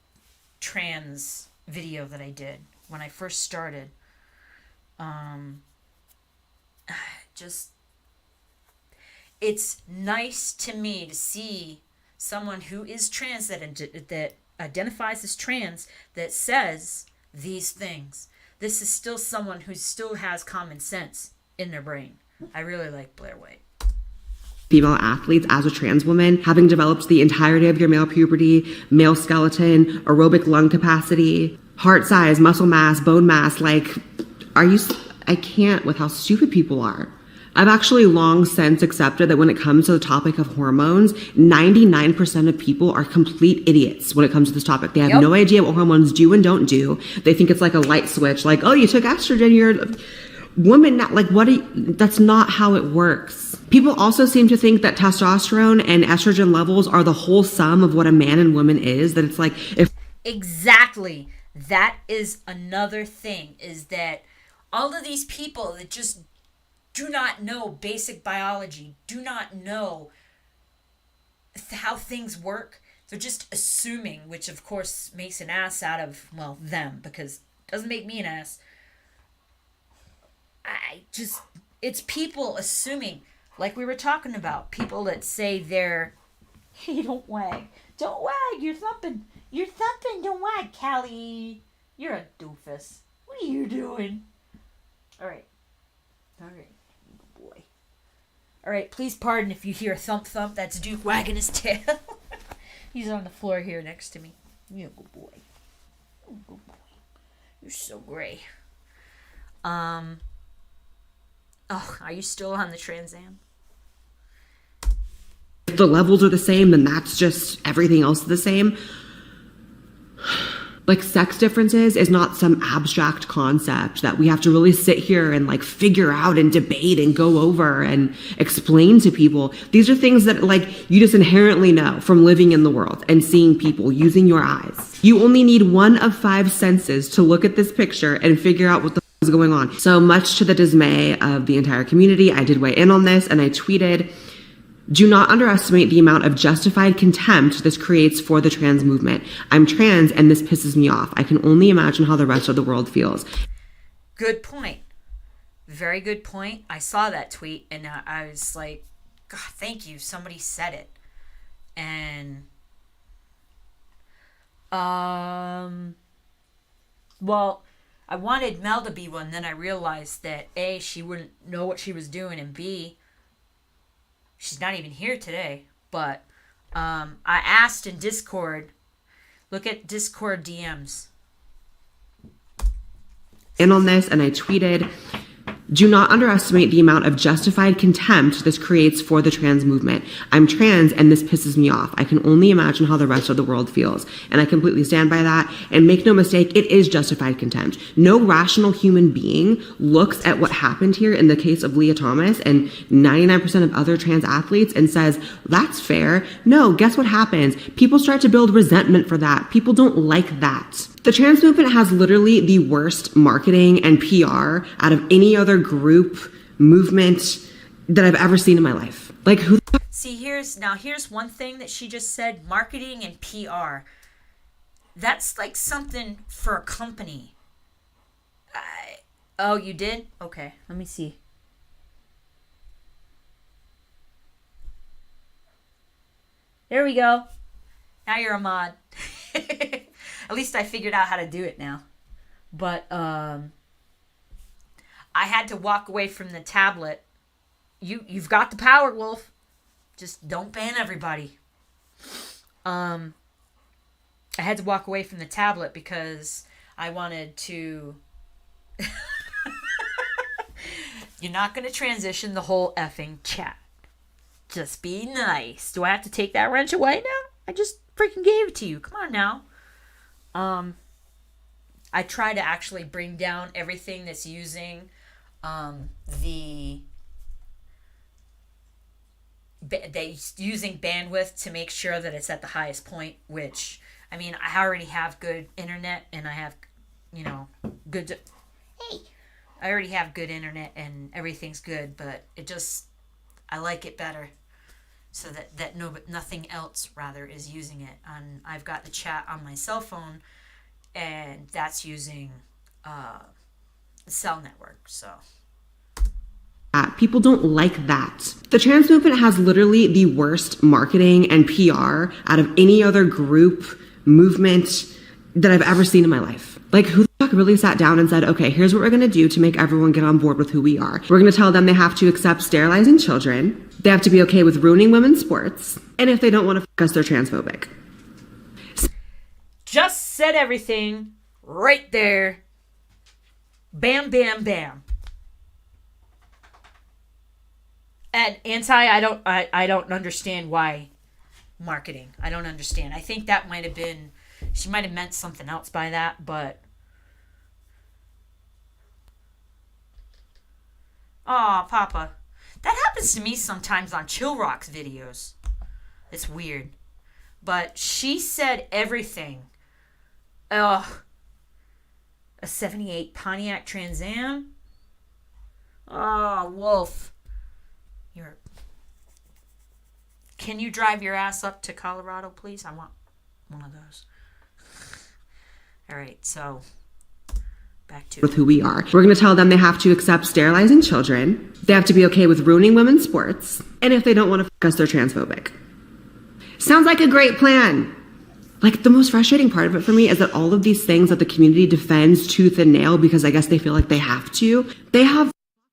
trans video that I did when I first started, it's nice to me to see someone who is trans that identifies as trans that says these things. This is still someone who still has common sense in their brain. I really like Blair White. Female athletes as a trans woman, having developed the entirety of your male puberty, male skeleton, aerobic lung capacity, heart size, muscle mass, bone mass, like, I can't with how stupid people are. I've actually long since accepted that when it comes to the topic of hormones, 99% of people are complete idiots when it comes to this topic. They have no idea what hormones do and don't do. They think it's like a light switch, like, oh, you took estrogen, you're a woman now. Like, that's not how it works. People also seem to think that testosterone and estrogen levels are the whole sum of what a man and woman is, that it's like, if. Exactly. That is another thing, is that all of these people that just do not know basic biology, do not know how things work. They're just assuming, which of course makes an ass out of, well, them, because it doesn't make me an ass. It's people assuming, like we were talking about, people that say they're, hey, don't wag, you're thumping, don't wag, Callie, you're a doofus. What are you doing? All right. Boy. All right, please pardon if you hear a thump thump. That's Duke wagging his tail. He's on the floor here next to me. You're a good boy. You're so gray. Oh, are you still on the Trans Am? If the levels are the same, then that's just everything else the same. Like, sex differences is not some abstract concept that we have to really sit here and like figure out and debate and go over and explain to people. These are things that like you just inherently know from living in the world and seeing people using your eyes. You only need 1 of 5 senses to look at this picture and figure out what the is going on. So much to the dismay of the entire community, I did weigh in on this and I tweeted, Do not underestimate the amount of justified contempt this creates for the trans movement. I'm trans and this pisses me off. I can only imagine how the rest of the world feels. Good point. Very good point. I saw that tweet and I was like, God, thank you. Somebody said it. And, well, I wanted Mel to be one. Then I realized that A, she wouldn't know what she was doing, and B, she's not even here today. But I asked in Discord, look at Discord DMs. In on this, and I tweeted, do not underestimate the amount of justified contempt this creates for the trans movement. I'm trans and this pisses me off. I can only imagine how the rest of the world feels. And I completely stand by that. And make no mistake, it is justified contempt. No rational human being looks at what happened here in the case of Leah Thomas and 99% of other trans athletes and says, that's fair. No, guess what happens? People start to build resentment for that. People don't like that. The trans movement has literally the worst marketing and PR out of any other group, movement that I've ever seen in my life. Like, who the See, here's one thing that she just said, marketing and PR. That's like something for a company. Oh, you did? Okay, let me see. There we go. Now you're a mod. At least I figured out how to do it now. But I had to walk away from the tablet. You've got the power, Wolf. Just don't ban everybody. I had to walk away from the tablet because I wanted to... You're not going to transition the whole effing chat. Just be nice. Do I have to take that wrench away now? I just freaking gave it to you. Come on now. I try to actually bring down everything that's using using bandwidth to make sure that it's at the highest point, which, I mean, I already have good internet and I have, good... Hey! I already have good internet and everything's good, but I like it better so that nothing else rather is using it. And I've got the chat on my cell phone and that's using the cell network, so... People don't like that. The trans movement has literally the worst marketing and PR out of any other group, movement that I've ever seen in my life. Like, who the fuck really sat down and said, okay, here's what we're going to do to make everyone get on board with who we are. We're going to tell them they have to accept sterilizing children. They have to be okay with ruining women's sports. And if they don't want to fuck us, they're transphobic. Just said everything right there. Bam, bam, bam. And I don't understand why marketing. I don't understand. I think that might have been, she might have meant something else by that, but. Aw, Papa. That happens to me sometimes on Chill Rock's videos. It's weird. But she said everything. Ugh. A 78 Pontiac Trans Am? Oh, Wolf. Can you drive your ass up to Colorado, please? I want one of those. All right, so back to... With who we are. We're going to tell them they have to accept sterilizing children. They have to be okay with ruining women's sports. And if they don't want to fuck us, they're transphobic. Sounds like a great plan. Like, the most frustrating part of it for me is that all of these things that the community defends tooth and nail because I guess they feel like they have to, they have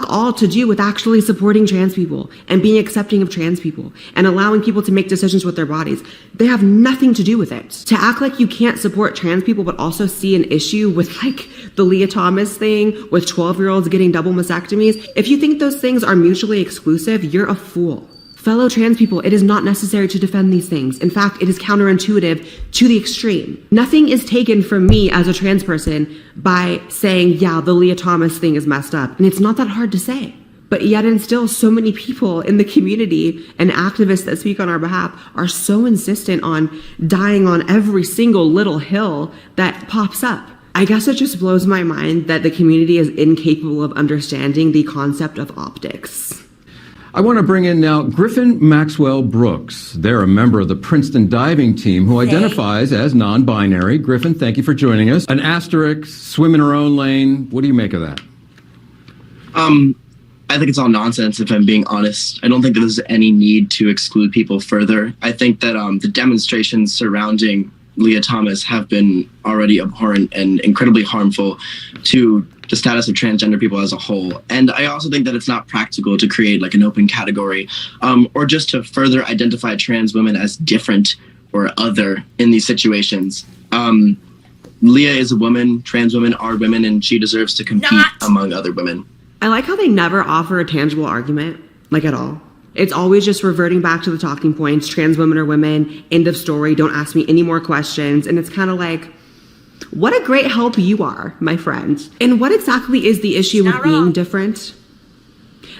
all to do with actually supporting trans people and being accepting of trans people and allowing people to make decisions with their bodies. They have nothing to do with it. To act like you can't support trans people but also see an issue with like the Leah Thomas thing with 12-year-olds getting double mastectomies, if you think those things are mutually exclusive, you're a fool. Fellow trans people, it is not necessary to defend these things. In fact, it is counterintuitive to the extreme. Nothing is taken from me as a trans person by saying, yeah, the Leah Thomas thing is messed up. And it's not that hard to say. But yet and still, so many people in the community and activists that speak on our behalf are so insistent on dying on every single little hill that pops up. I guess it just blows my mind that the community is incapable of understanding the concept of optics. I want to bring in now Griffin Maxwell Brooks. They're a member of the Princeton diving team who identifies as non-binary. Griffin, thank you for joining us. An asterisk, swim in her own lane. What do you make of that? I think it's all nonsense, if I'm being honest. I don't think that there's any need to exclude people further. I think that the demonstrations surrounding Leah Thomas have been already abhorrent and incredibly harmful to the status of transgender people as a whole. And I also think that it's not practical to create like an open category or just to further identify trans women as different or other in these situations. Leah is a woman, trans women are women, and she deserves to compete among other women. I like how they never offer a tangible argument, like at all. It's always just reverting back to the talking points. Trans women are women. End of story. Don't ask me any more questions. And it's kind of like, what a great help you are, my friend. And what exactly is the issue with being different?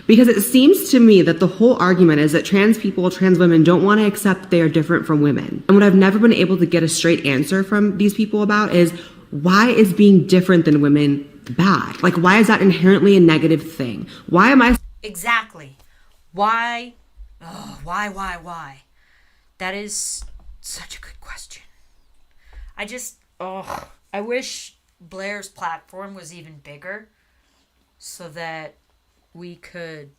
Because it seems to me that the whole argument is that trans people, trans women don't want to accept they are different from women. And what I've never been able to get a straight answer from these people about is, why is being different than women bad? Like, why is that inherently a negative thing? Why am I... Exactly. Why? Oh, why? That is such a good question. I wish Blair's platform was even bigger so that we could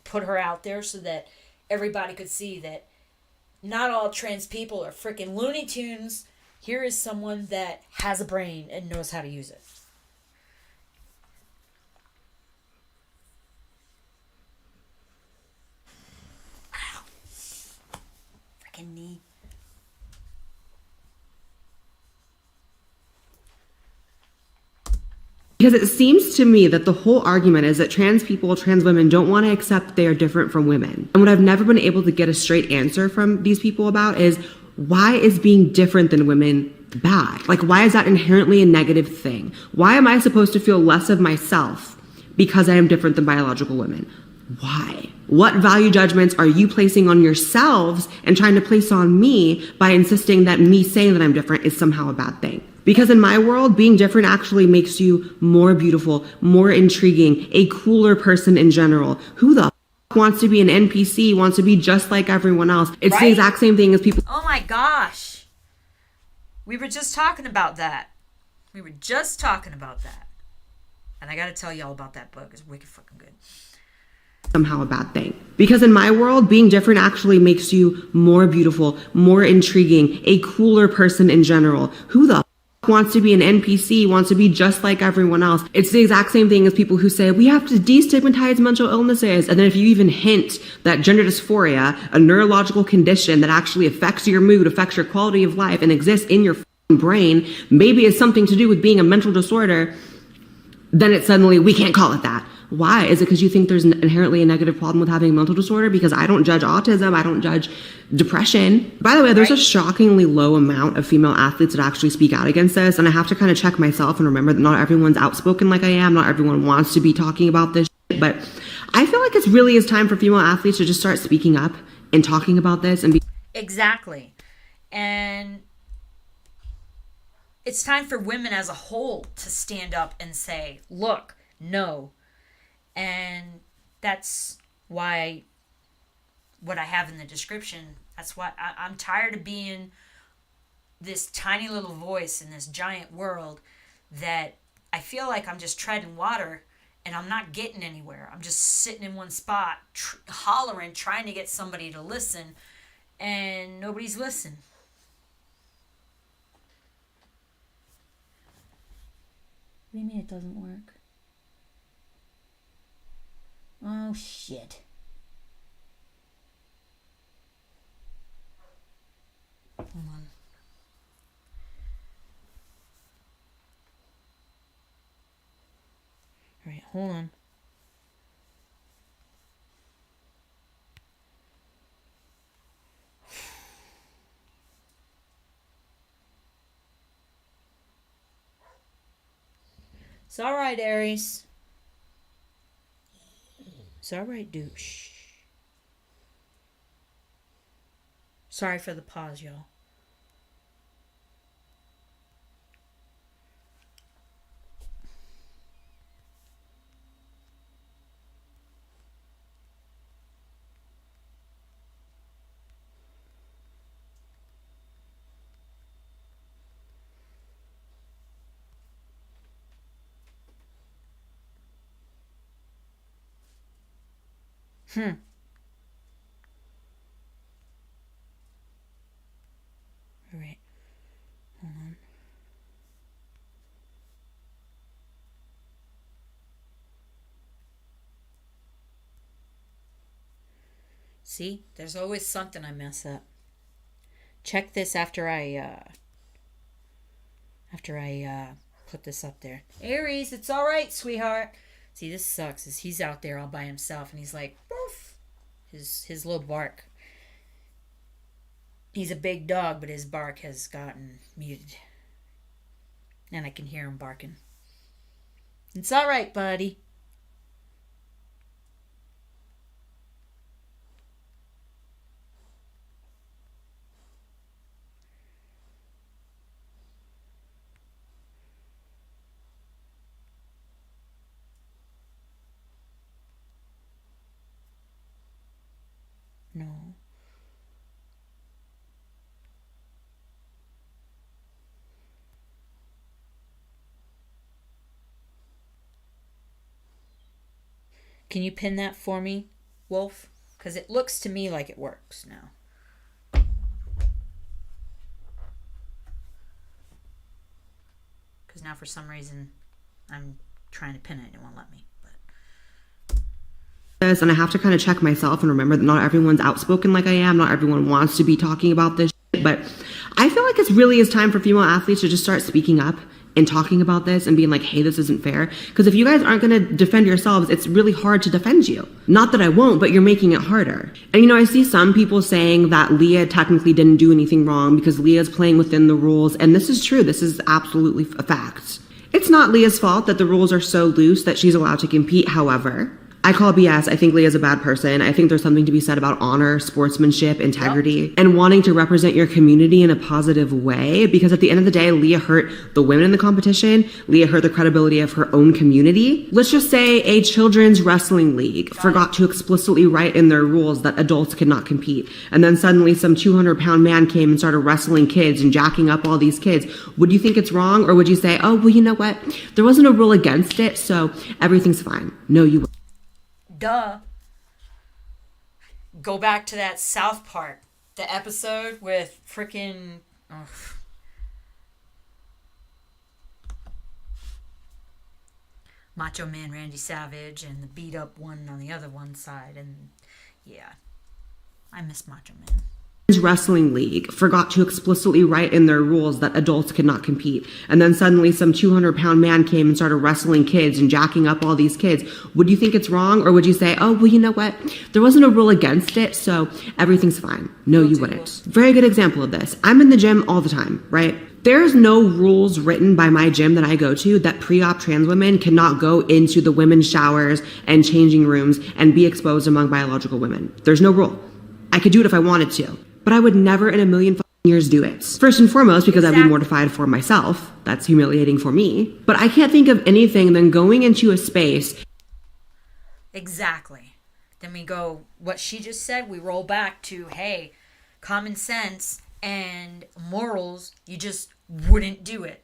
put her out there so that everybody could see that not all trans people are freaking Looney Tunes. Here is someone that has a brain and knows how to use it. Wow. Freaking knee. Because it seems to me that the whole argument is that trans people, trans women don't want to accept they are different from women. And what I've never been able to get a straight answer from these people about is, why is being different than women bad? Like, why is that inherently a negative thing? Why am I supposed to feel less of myself because I am different than biological women? Why? What value judgments are you placing on yourselves and trying to place on me by insisting that me saying that I'm different is somehow a bad thing? Because in my world, being different actually makes you more beautiful, more intriguing, a cooler person in general. Who the wants to be an NPC, wants to be just like everyone else? It's the exact same thing as people. Oh my gosh. We were just talking about that. And I gotta tell y'all about that book. It's wicked fucking good. Somehow a bad thing. Because in my world, being different actually makes you more beautiful, more intriguing, a cooler person in general. Who the wants to be an NPC, wants to be just like everyone else? It's the exact same thing as people who say, we have to destigmatize mental illnesses. And then if you even hint that gender dysphoria, a neurological condition that actually affects your mood, affects your quality of life, and exists in your brain, maybe is something to do with being a mental disorder, then it's suddenly, we can't call it that. Why? Is it because you think there's inherently a negative problem with having a mental disorder? Because I don't judge autism. I don't judge depression. By the way, there's a shockingly low amount of female athletes that actually speak out against this. And I have to kind of check myself and remember that not everyone's outspoken like I am. Not everyone wants to be talking about this shit. But I feel like it really is time for female athletes to just start speaking up and talking about this and be... Exactly. And it's time for women as a whole to stand up and say, look, no. And that's why what I have in the description, that's why I'm tired of being this tiny little voice in this giant world that I feel like I'm just treading water and I'm not getting anywhere. I'm just sitting in one spot, hollering, trying to get somebody to listen, and nobody's listening. What do you mean it doesn't work? Oh, shit. Hold on. All right, hold on. It's all right, Aries. It's all right, douche. Sorry for the pause, y'all. All right. Hold on. See, there's always something I mess up. Check this after I put this up there. Aries, it's all right, sweetheart. See, this sucks. Is he's out there all by himself, and he's like, woof, his little bark. He's a big dog, but his bark has gotten muted, and I can hear him barking. It's all right, buddy. No. Can you pin that for me, Wolf? Because it looks to me like it works now. Because now for some reason I'm trying to pin it and it won't let me. And I have to kind of check myself and remember that not everyone's outspoken like I am. Not everyone wants to be talking about this shit, but I feel like it really is time for female athletes to just start speaking up and talking about this and being like, hey, this isn't fair. Because if you guys aren't going to defend yourselves, it's really hard to defend you. Not that I won't, but you're making it harder. And you know, I see some people saying that Leah technically didn't do anything wrong because Leah's playing within the rules. And this is true. This is absolutely a fact. It's not Leah's fault that the rules are so loose that she's allowed to compete. However, I call BS. I think Leah's a bad person. I think there's something to be said about honor, sportsmanship, integrity, and wanting to represent your community in a positive way. Because at the end of the day, Leah hurt the women in the competition. Leah hurt the credibility of her own community. Let's just say a children's wrestling league forgot to explicitly write in their rules that adults could not compete. And then suddenly some 200-pound man came and started wrestling kids and jacking up all these kids. Would you think it's wrong? Or would you say, oh, well, you know what? There wasn't a rule against it, so everything's fine. No, you wouldn't. Duh. Go back to that South Park, the episode with frickin' Macho Man Randy Savage and the beat up one on the other one side. And yeah, I miss Macho Man. Wrestling league forgot to explicitly write in their rules that adults could not compete. And then suddenly some 200-pound man came and started wrestling kids and jacking up all these kids. Would you think it's wrong? Or would you say, oh, well, you know what? There wasn't a rule against it, so everything's fine. No, you wouldn't. Very good example of this. I'm in the gym all the time, right? There's no rules written by my gym that I go to that pre-op trans women cannot go into the women's showers and changing rooms and be exposed among biological women. There's no rule. I could do it if I wanted to, but I would never in a million years do it. First and foremost, because I'd be mortified for myself. That's humiliating for me. But I can't think of anything than going into a space. Exactly. Then we go, what she just said, we roll back to, hey, common sense and morals, you just wouldn't do it.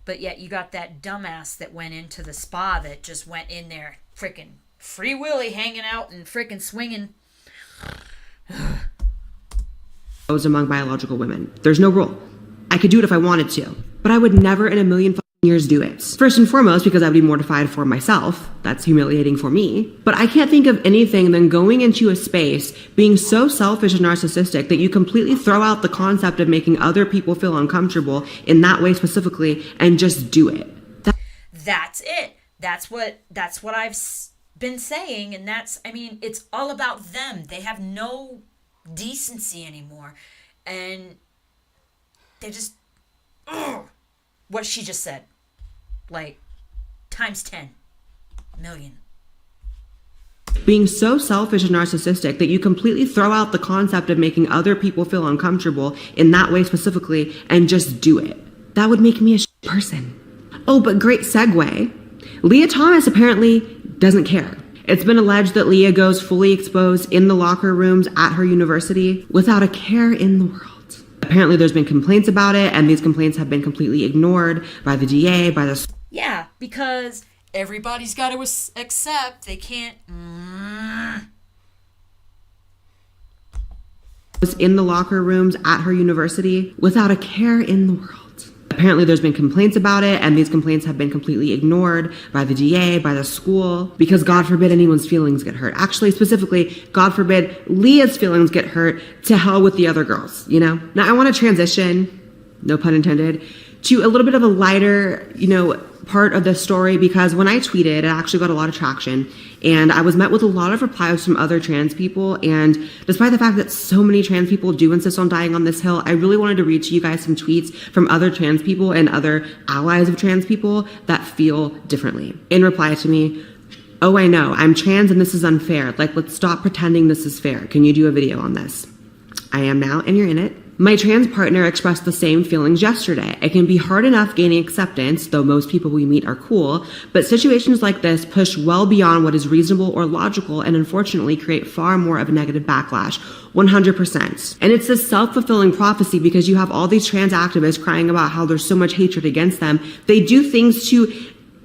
But yet you got that dumbass that went into the spa that just went in there freaking free willy hanging out and freaking swinging. Among biological women. There's no rule. I could do it if I wanted to, but I would never in a million years do it. First and foremost, because I'd be mortified for myself. That's humiliating for me. But I can't think of anything than going into a space, being so selfish and narcissistic that you completely throw out the concept of making other people feel uncomfortable in that way specifically and just do it. That's it. That's what I've been saying, and it's all about them. They have no decency anymore, and they just what she just said, like times 10 million. Being so selfish and narcissistic that you completely throw out the concept of making other people feel uncomfortable in that way specifically and just do it. That would make me a person. Oh, but great segue. Leah Thomas apparently doesn't care. It's been alleged that Leah goes fully exposed in the locker rooms at her university without a care in the world. Apparently there's been complaints about it, and these complaints have been completely ignored by the DA, by the... Yeah, because everybody's got to accept they can't was in the locker rooms at her university without a care in the world. Apparently there's been complaints about it, and these complaints have been completely ignored by the DA, by the school, because God forbid anyone's feelings get hurt. Actually, specifically, God forbid Leah's feelings get hurt. To hell with the other girls, you know? Now I want to transition, no pun intended, to a little bit of a lighter, part of the story, because when I tweeted, it actually got a lot of traction, and I was met with a lot of replies from other trans people. And despite the fact that so many trans people do insist on dying on this hill, I really wanted to read to you guys some tweets from other trans people and other allies of trans people that feel differently. In reply to me, "Oh, I know, I'm trans and this is unfair. Like, let's stop pretending this is fair. Can you do a video on this?" I am now, and you're in it. "My trans partner expressed the same feelings yesterday. It can be hard enough gaining acceptance, though most people we meet are cool, but situations like this push well beyond what is reasonable or logical and unfortunately create far more of a negative backlash. 100%. And it's this self-fulfilling prophecy, because you have all these trans activists crying about how there's so much hatred against them. They do things to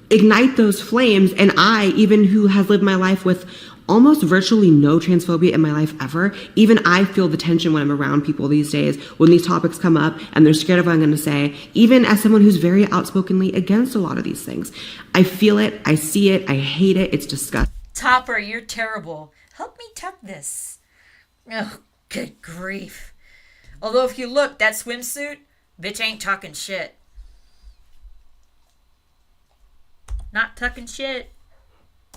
ignite those flames, and I, even who has lived my life with almost virtually no transphobia in my life ever, even I feel the tension when I'm around people these days, when these topics come up and they're scared of what I'm going to say, even as someone who's very outspokenly against a lot of these things. I feel it, I see it, I hate it, it's disgusting." Topper, you're terrible. Help me tuck this. Oh, good grief. Although if you look, that swimsuit, bitch ain't tucking shit. Not tucking shit.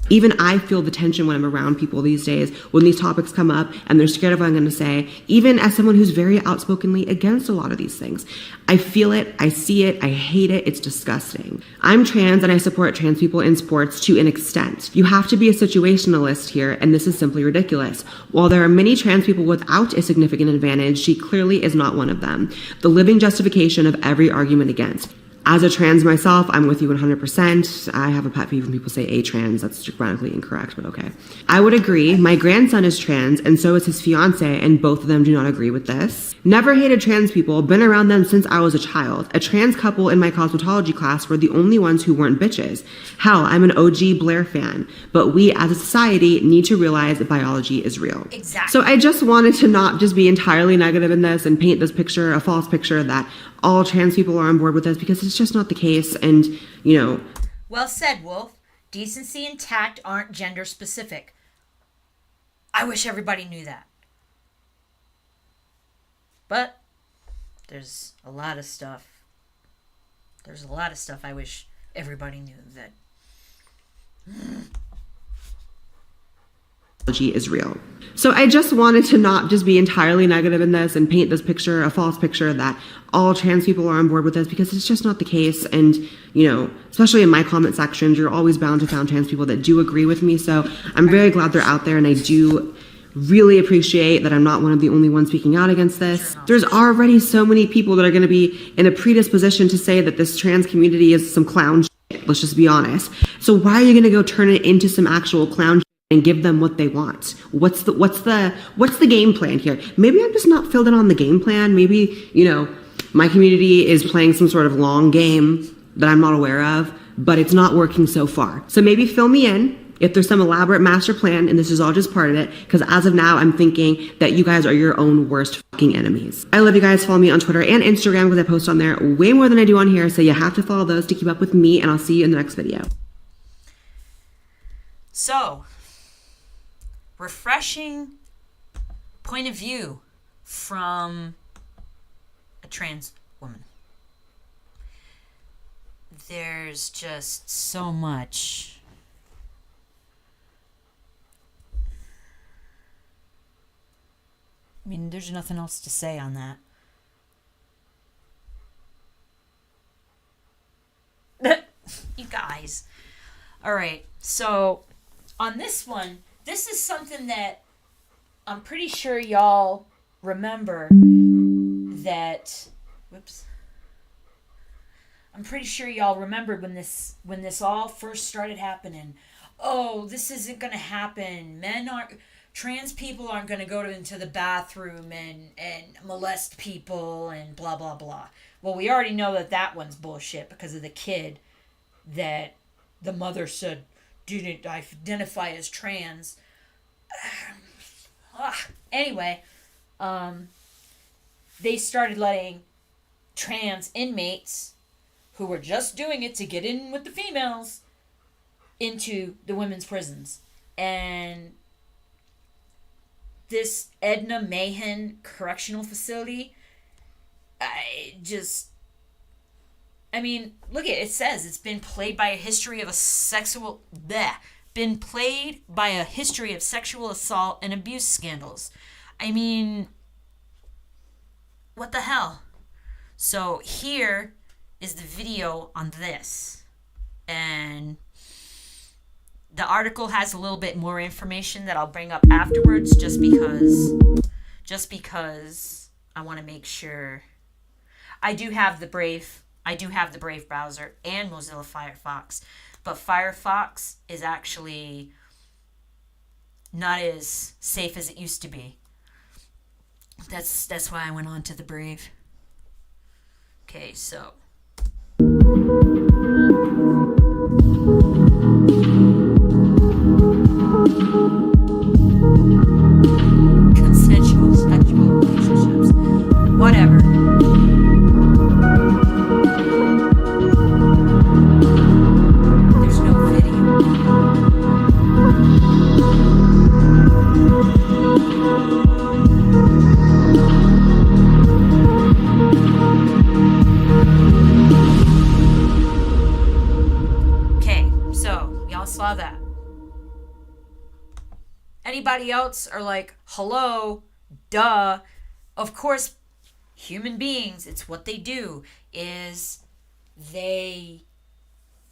Even I feel the tension when I'm around people these days, when these topics come up and they're scared of what I'm going to say, even as someone who's very outspokenly against a lot of these things. I feel it, I see it, I hate it, it's disgusting. I'm trans and I support trans people in sports to an extent. You have to be a situationalist here, and this is simply ridiculous. While there are many trans people without a significant advantage, she clearly is not one of them. The living justification of every argument against. As a trans myself, I'm with you 100%. I have a pet peeve when people say a trans. That's grammatically incorrect, but okay. I would agree. My grandson is trans, and so is his fiance, and both of them do not agree with this. Never hated trans people, been around them since I was a child. A trans couple in my cosmetology class were the only ones who weren't bitches. Hell, I'm an OG Blair fan, but we as a society need to realize that biology is real. Exactly. So I just wanted to not just be entirely negative in this and paint this picture, a false picture that all trans people are on board with this, because it's just not the case. And, Well said, Wolf. Decency and tact aren't gender specific. I wish everybody knew that. But there's a lot of stuff. I wish everybody knew that. Is real. So I just wanted to not just be entirely negative in this and paint this picture, a false picture that all trans people are on board with this, because it's just not the case. And, especially in my comment sections, you're always bound to find trans people that do agree with me. So I'm very glad they're out there, and I do really appreciate that I'm not one of the only ones speaking out against this. There's already so many people that are going to be in a predisposition to say that this trans community is some clown shit. Let's just be honest. So why are you going to go turn it into some actual clown shit and give them what they want? What's the game plan here? Maybe I'm just not filled in on the game plan. Maybe, my community is playing some sort of long game that I'm not aware of, but it's not working so far. So maybe fill me in if there's some elaborate master plan and this is all just part of it, because as of now, I'm thinking that you guys are your own worst fucking enemies. I love you guys. Follow me on Twitter and Instagram, because I post on there way more than I do on here, so you have to follow those to keep up with me, and I'll see you in the next video. So, refreshing point of view from a trans woman. There's just so much. I mean, there's nothing else to say on that. You guys. All right. So, on this one, this is something that I'm pretty sure y'all remember that. Whoops. I'm pretty sure y'all remembered when this all first started happening. Oh, this isn't going to happen. Trans people aren't going to go into the bathroom and molest people and blah, blah, blah. Well, we already know that one's bullshit because of the kid that the mother said didn't identify as trans. Anyway, they started letting trans inmates who were just doing it to get in with the females into the women's prisons. And this Edna Mahan Correctional Facility, look at it. It says it's been plagued by a history of sexual assault and abuse scandals. I mean, what the hell? So here is the video on this. And the article has a little bit more information that I'll bring up afterwards just because I want to make sure. I do have the Brave browser and Mozilla Firefox, but Firefox is actually not as safe as it used to be. That's why I went on to the Brave. Okay, so consensual sexual relationships, whatever. There's no video. Okay, so y'all saw that. Anybody else are like, hello, duh. Of course, human beings, it's what they do, is they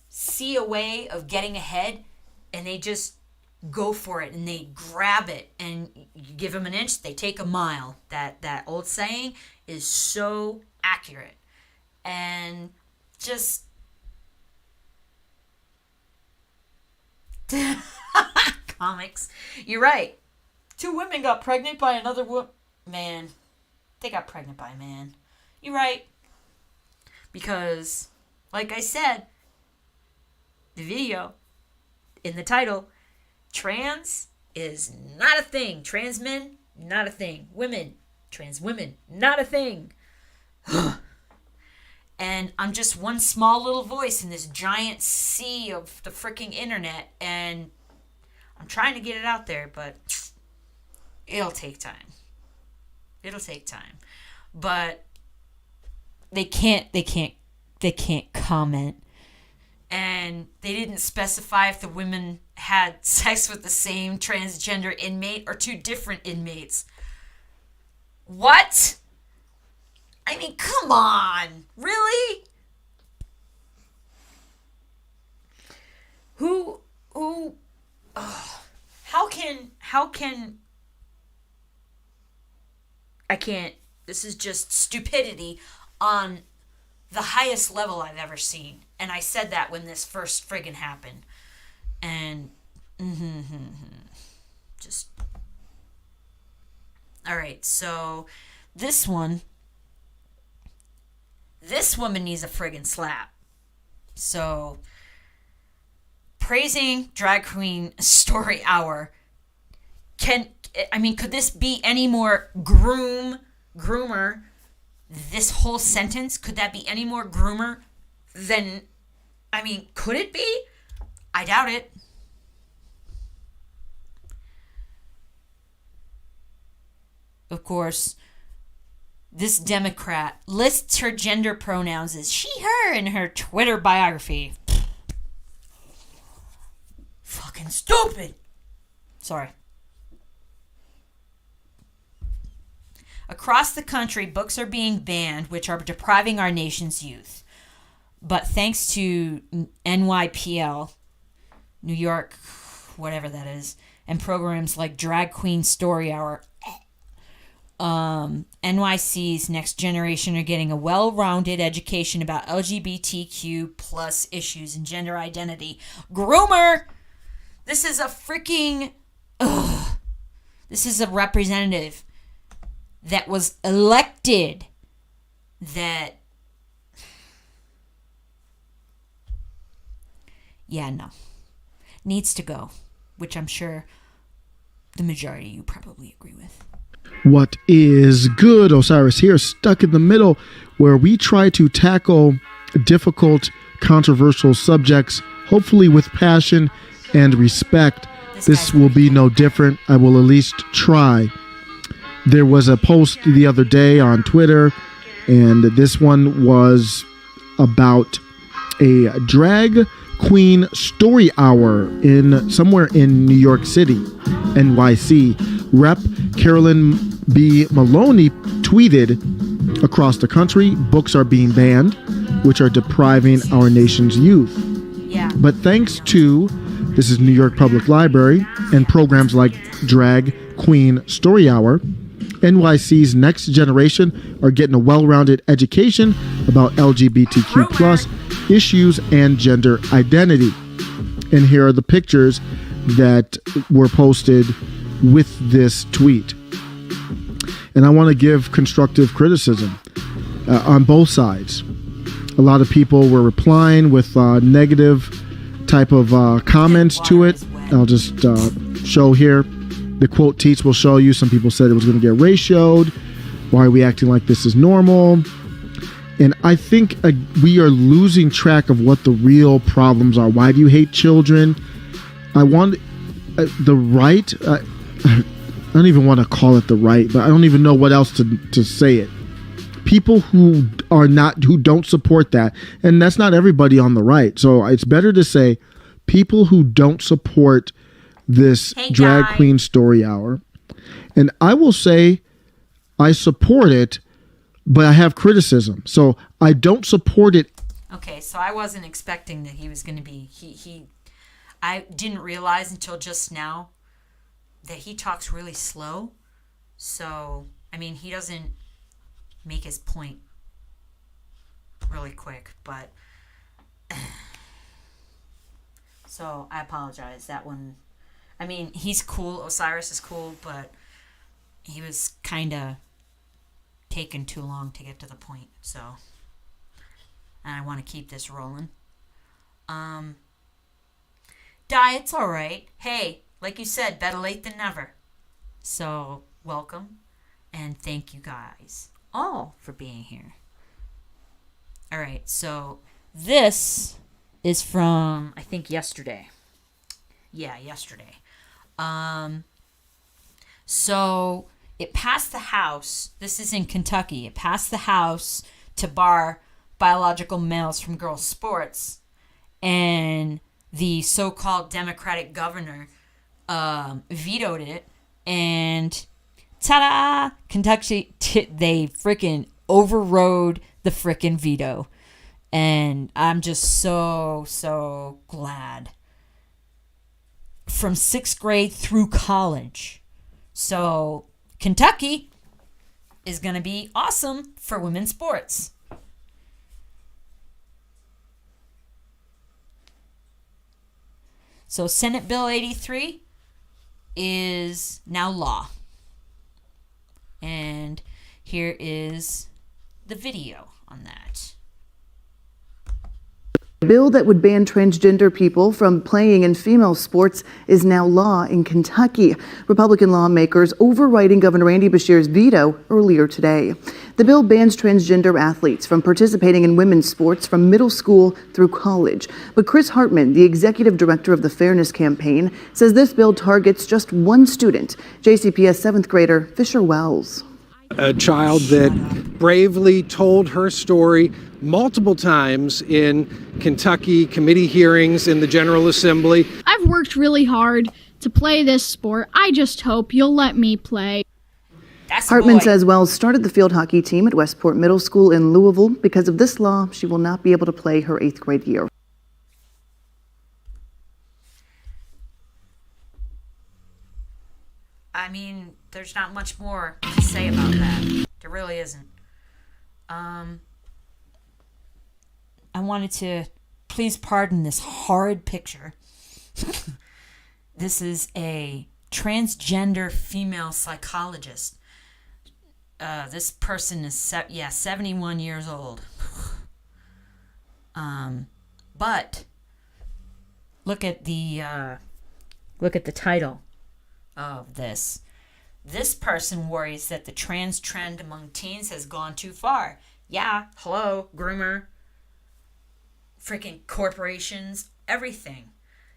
see a way of getting ahead and they just go for it and they grab it, and you give them an inch, they take a mile. That old saying is so accurate. And just comics. You're right. 2 women got pregnant by another man. They got pregnant by a man. You're right. Because, like I said, the video in the title, trans is not a thing. Trans men, not a thing. Women, trans women, not a thing. And I'm just one small little voice in this giant sea of the freaking internet, and I'm trying to get it out there, but it'll take time. It'll take time. But they can't comment. And they didn't specify if the women had sex with the same transgender inmate or 2 different inmates. What? I mean, come on. Really? How can I can't, this is just stupidity on the highest level I've ever seen. And I said that when this first friggin' happened. And, just, alright, so, this woman needs a friggin' slap. So, praising Drag Queen Story Hour. Could this be any more groomer? This whole sentence, could that be any more groomer than, could it be? I doubt it. Of course, this Democrat lists her gender pronouns as she, her in her Twitter biography. Fucking stupid. Sorry. Across the country, books are being banned, which are depriving our nation's youth. But thanks to NYPL, New York, whatever that is, and programs like Drag Queen Story Hour, NYC's next generation are getting a well-rounded education about LGBTQ plus issues and gender identity. Groomer! This is a freaking... This is a representative that was elected that... Yeah, no. Needs to go. Which I'm sure the majority of you probably agree with. What is good? Osiris here, stuck in the middle, where we try to tackle difficult, controversial subjects, hopefully with passion and respect. This will be no different. I will at least try. There was a post the other day on Twitter, and this one was about a drag queen story hour in somewhere in New York City, NYC. Rep Carolyn B. Maloney tweeted, across the country, books are being banned, which are depriving our nation's youth. Yeah. But thanks to, this is New York Public Library, and programs like Drag Queen Story Hour, NYC's next generation are getting a well-rounded education about LGBTQ plus issues and gender identity. And here are the pictures that were posted with this tweet. And I want to give constructive criticism on both sides. A lot of people were replying with negative type of comments to it. I'll just show here. The quote teach will show you. Some people said it was going to get ratioed. Why are we acting like this is normal? And I think we are losing track of what the real problems are. Why do you hate children? I want the right. I don't even want to call it the right, but I don't even know what else to say it. People who don't support that, and that's not everybody on the right. So it's better to say people who don't support this drag queen story hour. And I will say I support it, but I have criticism. So I don't support it. Okay, so I wasn't expecting that he was going to be I didn't realize until just now that he talks really slow. So, I mean, he doesn't make his point really quick, but so I apologize. That one, I mean, he's cool. Osiris is cool, but he was kind of taking too long to get to the point. So, and I want to keep this rolling. Di, it's all right. Hey, like you said, better late than never. So, welcome, and thank you guys all for being here. All right, so this is from, I think, yesterday. Yeah, yesterday. So it passed the House. This is in Kentucky. It passed the House to bar biological males from girls' sports, and the so-called Democratic governor vetoed it, and ta-da! Kentucky, they freaking overrode the freaking veto. And I'm just so glad. From 6th grade through college. So, Kentucky is going to be awesome for women's sports. So, Senate Bill 83 is now law. And here is the video on that. A bill that would ban transgender people from playing in female sports is now law in Kentucky. Republican lawmakers overriding Governor Andy Beshear's veto earlier today. The bill bans transgender athletes from participating in women's sports from middle school through college. But Chris Hartman, the executive director of the Fairness Campaign, says this bill targets just one student, JCPS 7th grader Fisher Wells. A child that bravely told her story multiple times in Kentucky committee hearings in the General Assembly. I've worked really hard to play this sport. I just hope you'll let me play. Hartman says Wells started the field hockey team at Westport Middle School in Louisville. Because of this law, she will not be able to play her 8th grade year. I mean, there's not much more to say about that. There really isn't. I wanted to please pardon this horrid picture. This is a transgender female psychologist. This person is 71 years old. But look at the title of this. This person worries that the trans trend among teens has gone too far. Yeah, hello, groomer, freaking corporations, everything.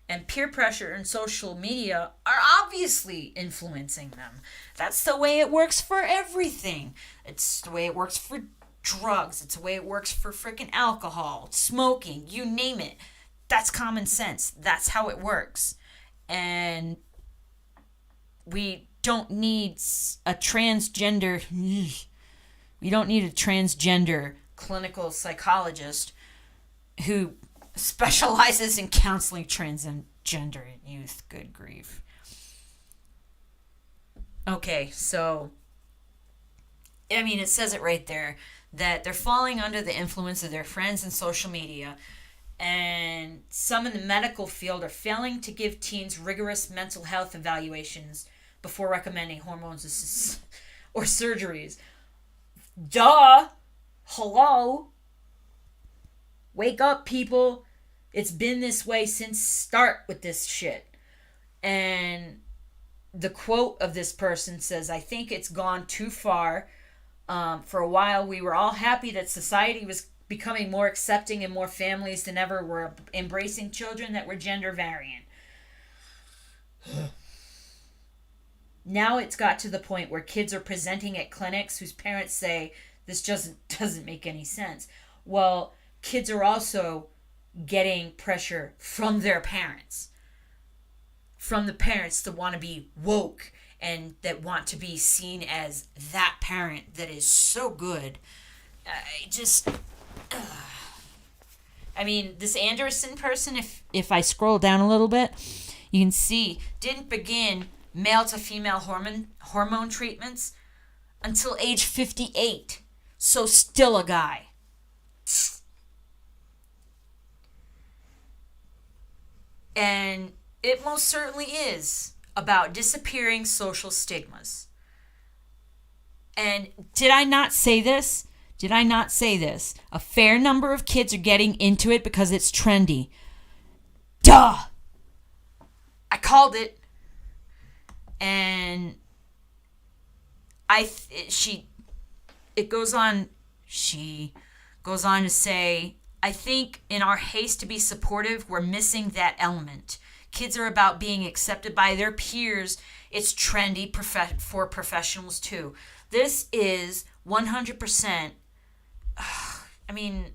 And peer pressure and social media are obviously influencing them. That's the way it works for everything. It's the way it works for drugs. It's the way it works for freaking alcohol, smoking, you name it. That's common sense. That's how it works. And we don't need a transgender... We don't need a transgender clinical psychologist who specializes in counseling transgender youth. Good grief. Okay, so, I mean, it says it right there, that they're falling under the influence of their friends and social media, and some in the medical field are failing to give teens rigorous mental health evaluations before recommending hormones or surgeries. Duh! Hello? Wake up, people. It's been this way since start with this shit. And the quote of this person says, I think it's gone too far. For a while, we were all happy that society was becoming more accepting and more families than ever were embracing children that were gender variant. Now it's got to the point where kids are presenting at clinics whose parents say this doesn't make any sense. Well, kids are also getting pressure from their parents. From the parents that want to be woke and that want to be seen as that parent that is so good. I mean, this Anderson person, if I scroll down a little bit, you can see, didn't begin male to female hormone treatments until age 58. So still a guy. And it most certainly is about disappearing social stigmas. And did I not say this? A fair number of kids are getting into it because it's trendy. Duh! I called it. And she goes on to say, I think in our haste to be supportive, we're missing that element. Kids are about being accepted by their peers. It's trendy for professionals too. This is 100%, I mean,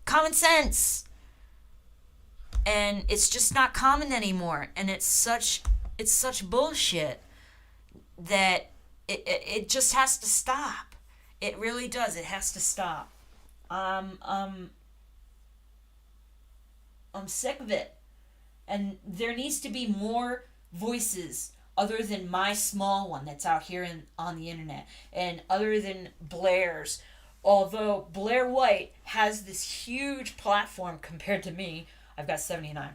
common sense. And it's just not common anymore. And it's such bullshit that it just has to stop. It really does. It has to stop. I'm sick of it. And there needs to be more voices other than my small one that's out here on the internet, and other than Blair's. Although Blair White has this huge platform compared to me, I've got 79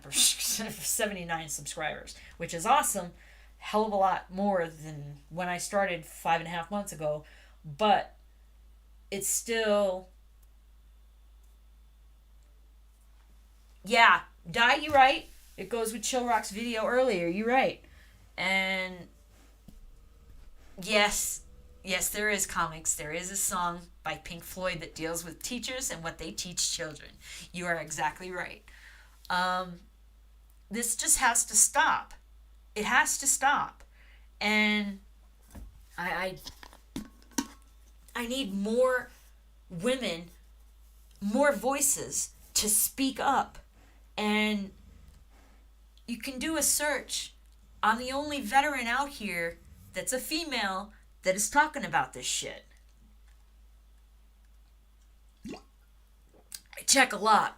subscribers, which is awesome. Hell of a lot more than when I started 5.5 months ago. But it's still... Yeah, Di, you're right. It goes with Chill Rock's video earlier. You're right. And yes, there is comics. There is a song by Pink Floyd that deals with teachers and what they teach children. You are exactly right. This just has to stop. It has to stop. And I need more women, more voices to speak up. And you can do a search. I'm the only veteran out here that's a female that is talking about this shit. I check a lot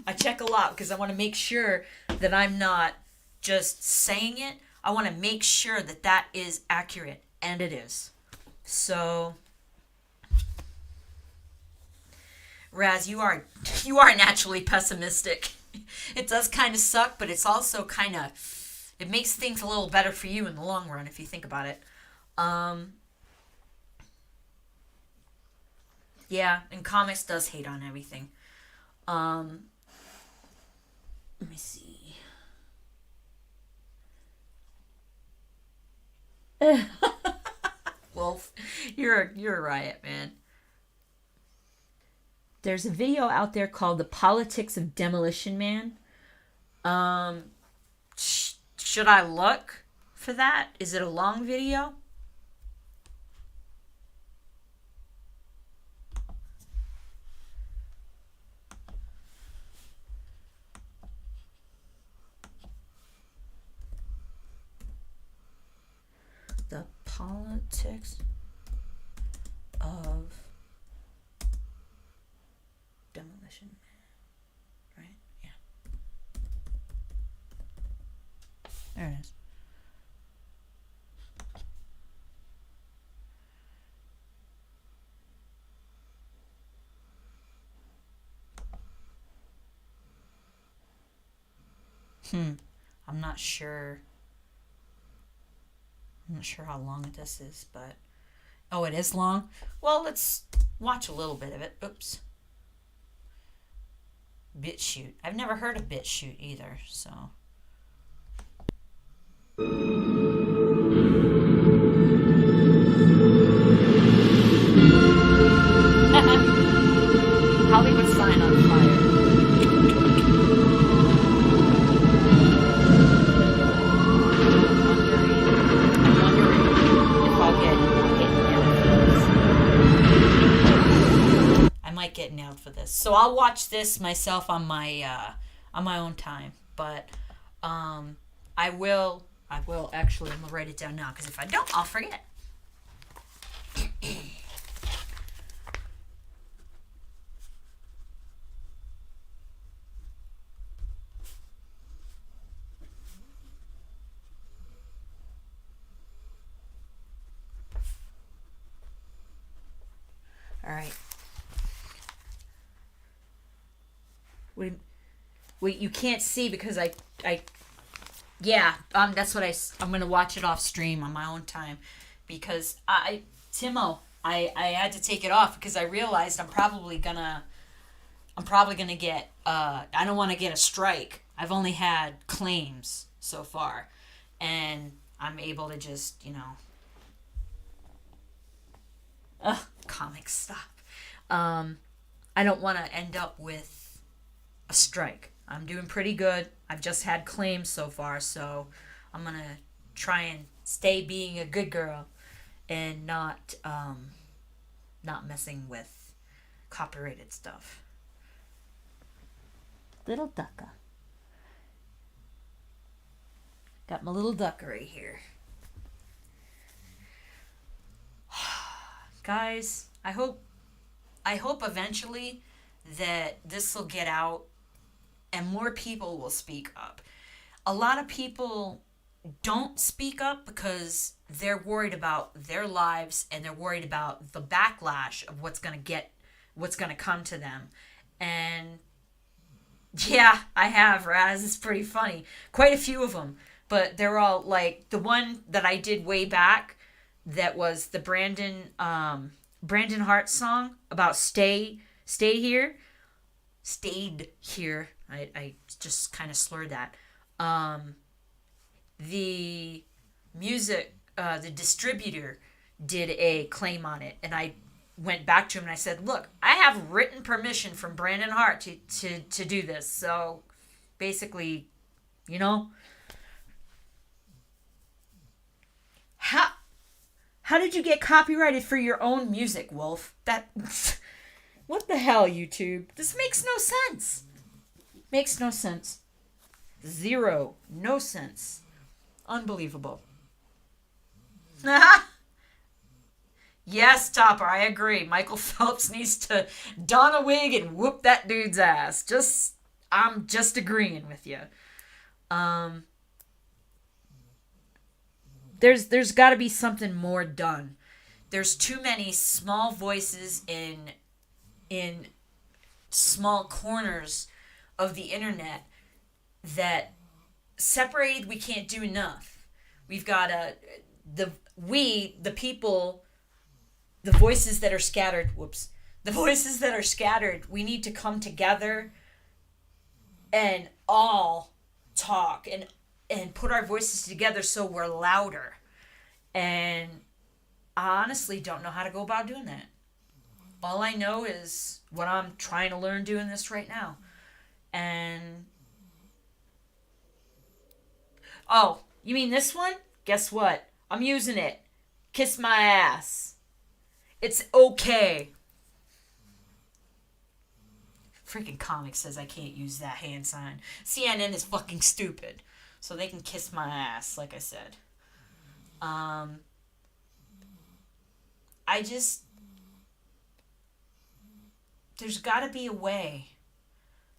because I want to make sure that I'm not just saying it. I want to make sure that that is accurate, and it is. So, Raz, you are naturally pessimistic. It does kind of suck, but it's also kind of, it makes things a little better for you in the long run if you think about it. Yeah, and comics does hate on everything. Let me see. you're a riot, man. There's a video out there called "The Politics of Demolition Man." Should I look for that? Is it a long video? The politics of demolition. Right? Yeah. There it is. I'm not sure. I'm not sure how long this is, but... Oh, it is long? Well, let's watch a little bit of it. Oops. BitChute. I've never heard of BitChute either, so... Hollywood sign on fire. Get nailed for this, so I'll watch this myself on my own time. But I will actually. I'm gonna write it down now because if I don't, I'll forget. All right. Wait, you can't see because that's what I'm going to watch it off stream on my own time because Timo, I had to take it off because I realized I'm probably going to get, I don't want to get a strike. I've only had claims so far and I'm able to just, comics, stop. I don't want to end up with a strike. I'm doing pretty good. I've just had claims so far, so I'm gonna try and stay being a good girl and not messing with copyrighted stuff. Little ducka. Got my little ducker right here. Guys, I hope eventually that this will get out and more people will speak up. A lot of people don't speak up because they're worried about their lives and they're worried about the backlash of what's going to come to them. And yeah, I have, Raz. It's pretty funny. Quite a few of them. But they're all like the one that I did way back that was the Brandon Hart song about stayed here. I just kind of slurred that. The distributor did a claim on it, and I went back to him and I said, look, I have written permission from Brandon Hart to do this. So basically, how did you get copyrighted for your own music, Wolf? What the hell, YouTube? This makes no sense. Makes no sense. Zero. No sense. Unbelievable. Yes, Topper, I agree. Michael Phelps needs to don a wig and whoop that dude's ass. I'm just agreeing with you. There's got to be something more done. There's too many small voices in small corners of the internet that separated we can't do enough. We've got the people, the voices that are scattered, we need to come together and all talk and put our voices together so we're louder. And I honestly don't know how to go about doing that. All I know is what I'm trying to learn doing this right now. And oh, you mean this one? Guess what? I'm using it. Kiss my ass. It's okay. Freaking comic says I can't use that hand sign. CNN is fucking stupid. So they can kiss my ass, like I said. There's gotta be a way.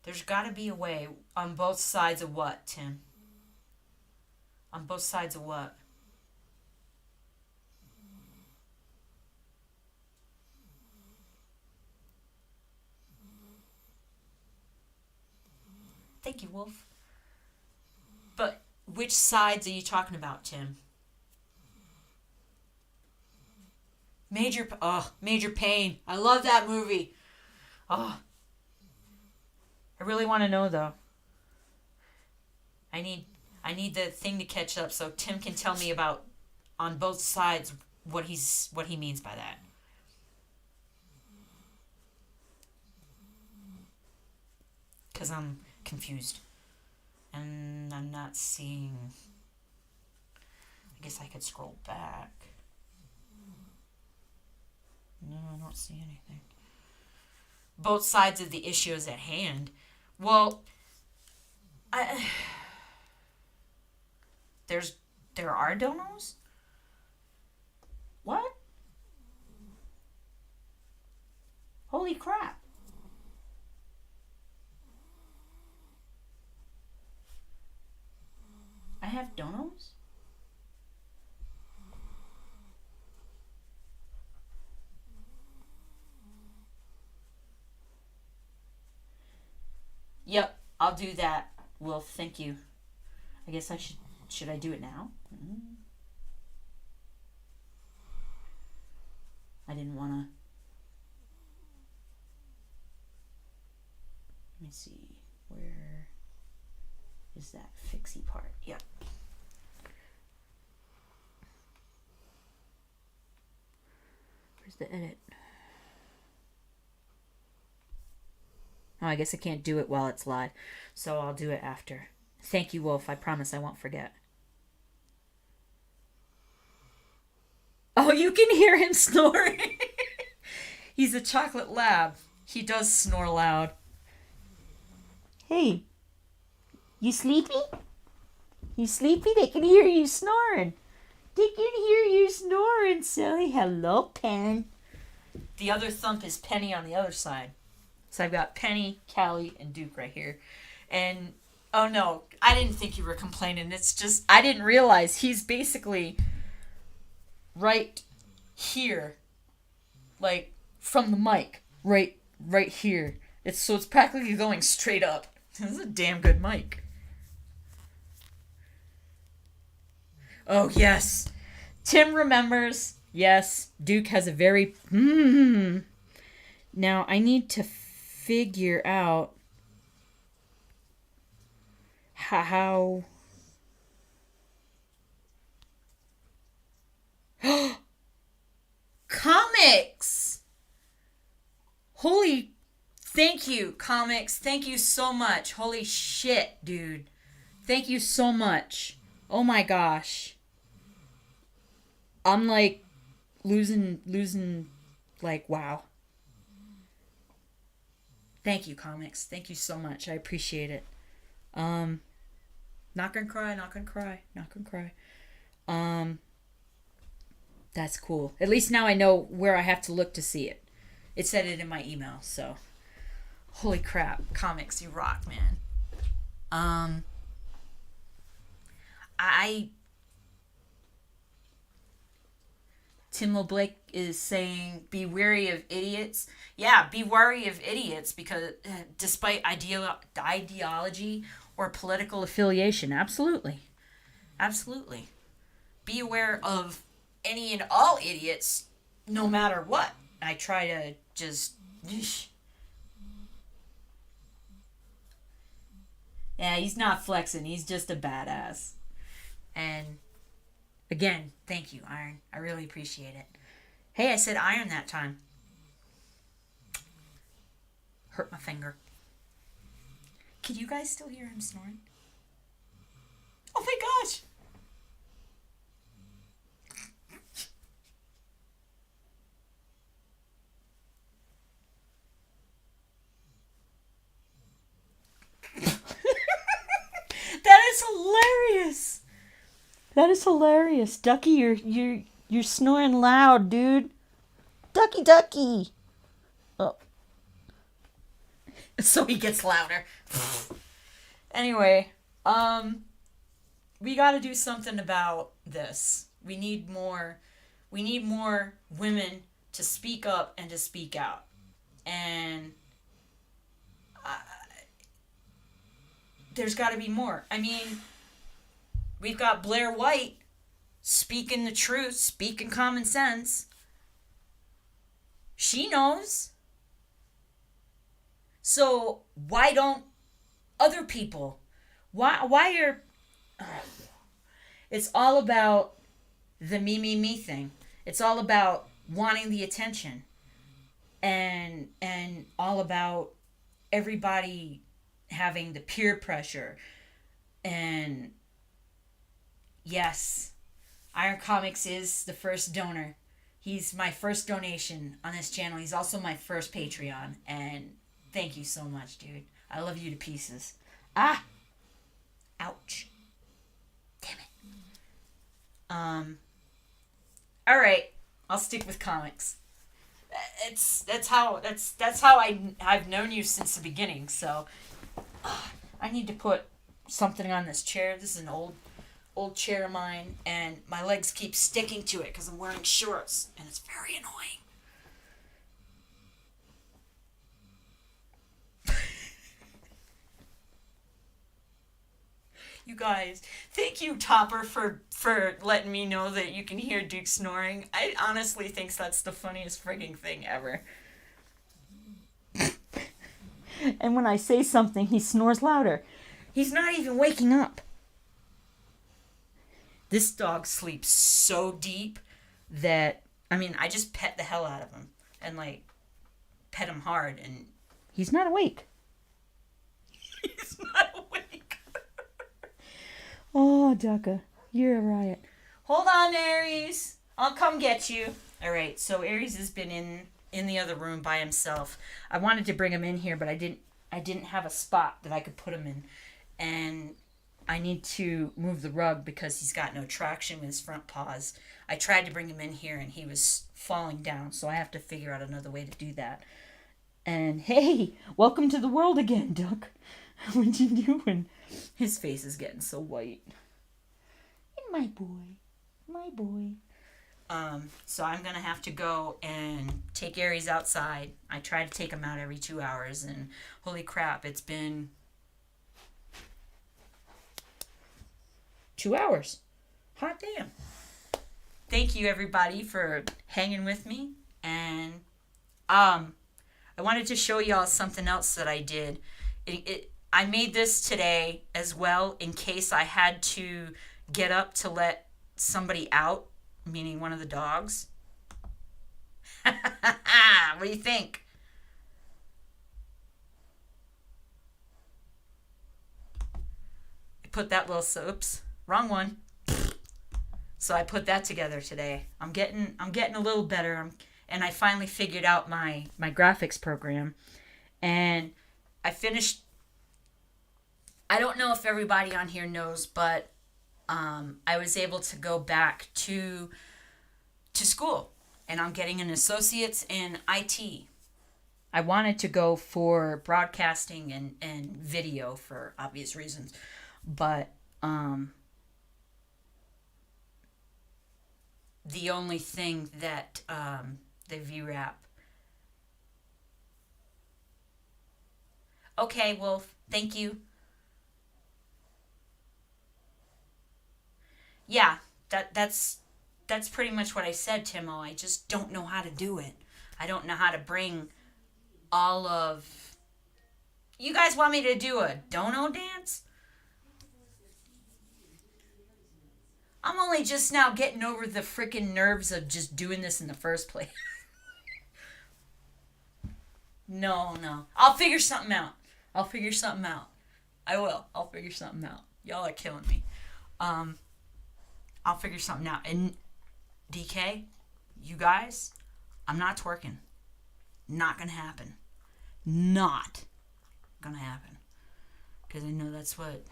There's gotta be a way on both sides of what, Tim? On both sides of what? Thank you, Wolf. But which sides are you talking about, Tim? Major Pain. I love that movie. Oh. I really want to know though. I need the thing to catch up so Tim can tell me about on both sides what he means by that. Cuz I'm confused. And I'm not seeing. I guess I could scroll back. No, I don't see anything. Both sides of the issue is at hand. Well, there are donos? What? Holy crap. I have donos? Yep, I'll do that. Well, thank you. I guess I should I do it now? I didn't want to. Let me see. Where is that fixie part? Yep. Where's the edit? Oh, I guess I can't do it while it's live, so I'll do it after. Thank you, Wolf. I promise I won't forget. Oh, you can hear him snoring. He's a chocolate lab. He does snore loud. Hey, you sleepy? You sleepy? They can hear you snoring. They can hear you snoring, silly. Hello, Pen. The other thump is Penny on the other side. So I've got Penny, Callie, and Duke right here. And, oh no, I didn't think you were complaining. It's just, I didn't realize he's basically right here. Like, from the mic. Right here. So it's practically going straight up. This is a damn good mic. Oh, yes. Tim remembers. Yes, Duke has a very... Now, I need to figure out how comics. Holy, thank you, comics. Thank you so much. Holy shit, dude. Thank you so much. Oh my gosh. I'm like losing like wow. Thank you, comics. Thank you so much. I appreciate it. Not gonna cry, not gonna cry, not gonna cry. That's cool. At least now I know where I have to look to see it. It said it in my email, so. Holy crap. Comics, you rock, man. Tim LeBlake is saying, be wary of idiots. Yeah, be wary of idiots because despite ideology or political affiliation. Absolutely. Absolutely. Be aware of any and all idiots no matter what. I try to just... Yeah, he's not flexing. He's just a badass. And... Again, thank you, Iron. I really appreciate it. Hey, I said iron that time. Hurt my finger. Can you guys still hear him snoring? Oh my gosh! That is hilarious. That is hilarious. Ducky, you're snoring loud, dude. Ducky. Oh. So he gets louder. Anyway, we got to do something about this. We need more women to speak up and to speak out. And there's got to be more. I mean, we've got Blair White speaking the truth, speaking common sense. She knows. So why don't other people? Why are... It's all about the me thing. It's all about wanting the attention. And all about everybody having the peer pressure. And yes, Iron Comics is the first donor. He's my first donation on this channel. He's also my first Patreon. And thank you so much, dude. I love you to pieces. Ah! Ouch. Damn it. Alright. I'll stick with comics. That's how I've known you since the beginning, so I need to put something on this chair. This is an old chair of mine, and my legs keep sticking to it because I'm wearing shorts, and it's very annoying. You guys, thank you, Topper, for letting me know that you can hear Duke snoring. I honestly think that's the funniest frigging thing ever. And when I say something, he snores louder. He's not even waking up. This dog sleeps so deep that, I mean, I just pet the hell out of him. And, like, pet him hard, and he's not awake. He's not awake. Oh, Ducka, you're a riot. Hold on, Aries. I'll come get you. All right, so Aries has been in the other room by himself. I wanted to bring him in here, but I didn't have a spot that I could put him in. And I need to move the rug because he's got no traction with his front paws. I tried to bring him in here, and he was falling down, so I have to figure out another way to do that. And, hey, welcome to the world again, Duck. What you doing? His face is getting so white. My boy. So I'm gonna have to go and take Aries outside. I try to take him out every 2 hours, and holy crap, it's been 2 hours. Hot damn. Thank you, everybody, for hanging with me. And I wanted to show y'all something else that I did. I made this today as well in case I had to get up to let somebody out, meaning one of the dogs. What do you think? I put that little, oops, wrong one. So I put that together today. I'm getting a little better, and I finally figured out my graphics program, and I finished. I don't know if everybody on here knows, but I was able to go back to school, and I'm getting an associate's in IT. I wanted to go for broadcasting and video for obvious reasons, but the only thing that the VRAP. Okay, well, thank you. Yeah, that's pretty much what I said, Timo. I just don't know how to do it. I don't know how to bring all of... You guys want me to do a dono dance? I'm only just now getting over the freaking nerves of just doing this in the first place. No. I'll figure something out. I will. I'll figure something out. Y'all are killing me. I'll figure something out. And DK, you guys, I'm not twerking. Not gonna happen. Not gonna happen. Because I know that's what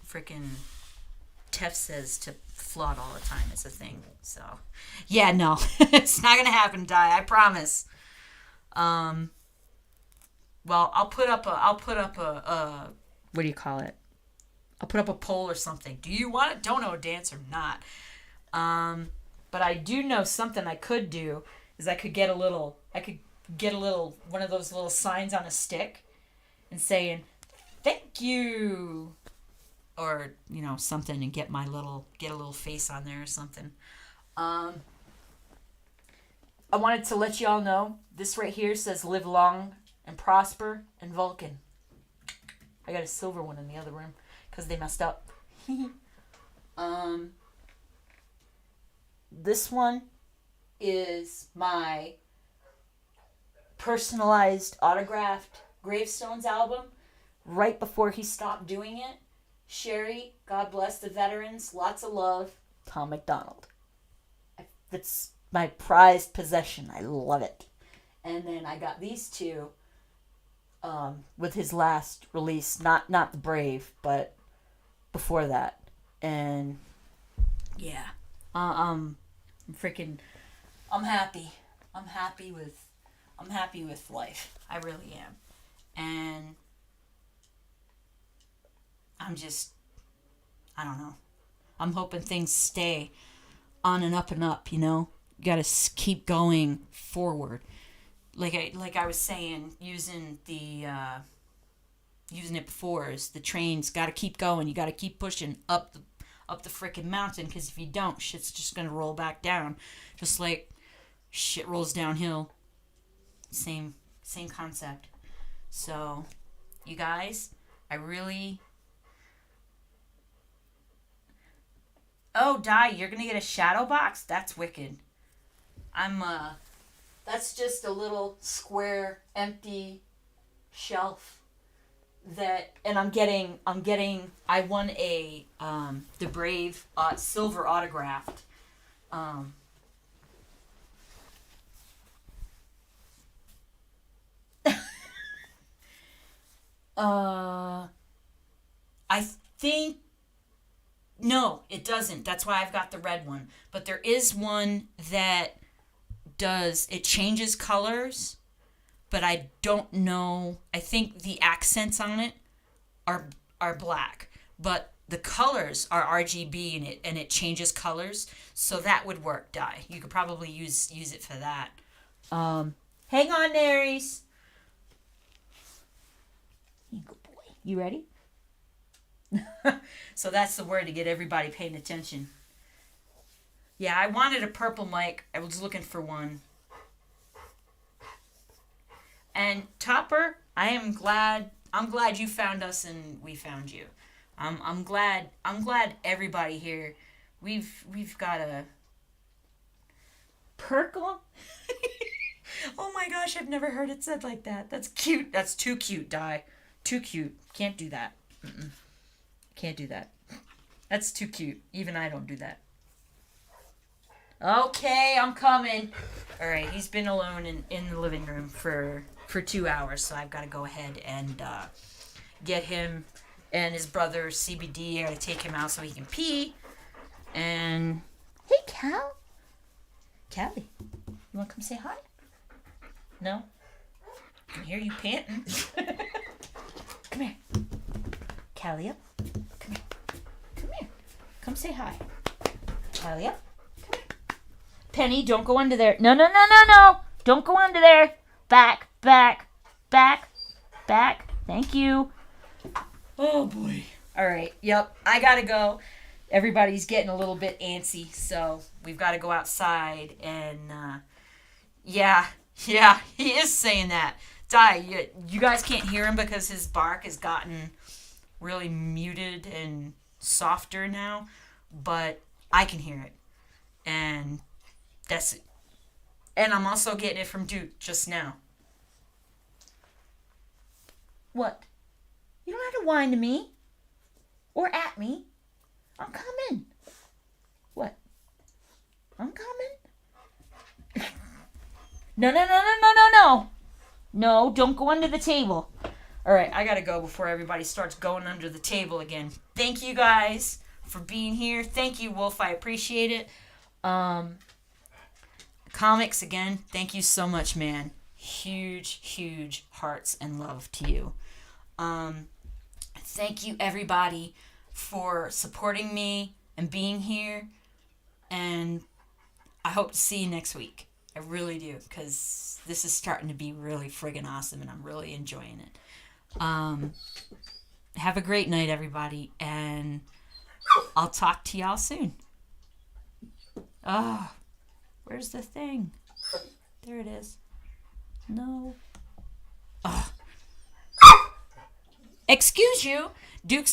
freaking Tef says to Flawed all the time. It's a thing. So, yeah, no. It's not gonna happen, Di. I promise. Well, I'll put up a what do you call it? I'll put up a poll or something. Do you want a dono dance or not? But I do know something I could do is I could get a little one of those little signs on a stick and saying thank you, or something, and get a little face on there or something. I wanted to let y'all know this right here says live long and prosper and Vulcan. I got a silver one in the other room because they messed up. This one is my personalized autographed gravestones album right before he stopped doing it. Sherry, God bless the veterans, lots of love, Tom McDonald. That's my prized possession. I love it. And then I got these two with his last release, not the Brave, but before that. And yeah, I'm happy. I'm happy with life. I really am. And I don't know. I'm hoping things stay on and up, You got to keep going forward. Like I was saying, using it before, is the train's got to keep going. You got to keep pushing up the freaking mountain, because if you don't, shit's just going to roll back down. Just like shit rolls downhill. Same concept. So, you guys, I really... Oh, Di, you're going to get a shadow box? That's wicked. That's just a little square, empty shelf and I won a, the Brave, silver autographed, I think, no, it doesn't. That's why I've got the red one. But there is one that it changes colors, but I don't know. I think the accents on it are black, but the colors are RGB and it changes colors. So that would work, Di. You could probably use it for that. Hang on, Naries. Good boy. You ready? So that's the word to get everybody paying attention. Yeah, I wanted a purple mic. I was looking for one. And Topper, I'm glad you found us and we found you. I'm glad everybody here. We've got a Perkle. Oh my gosh, I've never heard it said like that. That's cute. That's too cute, Di. Too cute. Can't do that. Can't do that. That's too cute. Even I don't do that. Okay, I'm coming. All right, he's been alone in the living room for 2 hours, so I've got to go ahead and get him and his brother CBD. I got to take him out so he can pee. And hey, Cal. Callie, you want to come say hi? No? I can hear you panting. Come here. Callie up. Come here. Come here. Come say hi. Callie up. Come here. Penny, don't go under there. No. Don't go under there. Back. Thank you. Oh, boy. All right. Yep. I got to go. Everybody's getting a little bit antsy, so we've got to go outside. And, yeah, he is saying that. Di, you guys can't hear him because his bark has gotten really muted and softer now. but I can hear it. And that's it. And I'm also getting it from Duke just now. What? You don't have to whine to me. Or at me. I'm coming. What? I'm coming? No. No, don't go under the table. All right, I gotta go before everybody starts going under the table again. Thank you guys for being here. Thank you, Wolf. I appreciate it. Comics, again, thank you so much, man. Huge hearts and love to you. Thank you, everybody, for supporting me and being here. And I hope to see you next week. I really do, because this is starting to be really friggin' awesome, and I'm really enjoying it. Have a great night, everybody, and I'll talk to y'all soon. Oh, where's the thing? There it is. No. Oh. Excuse you, Duke.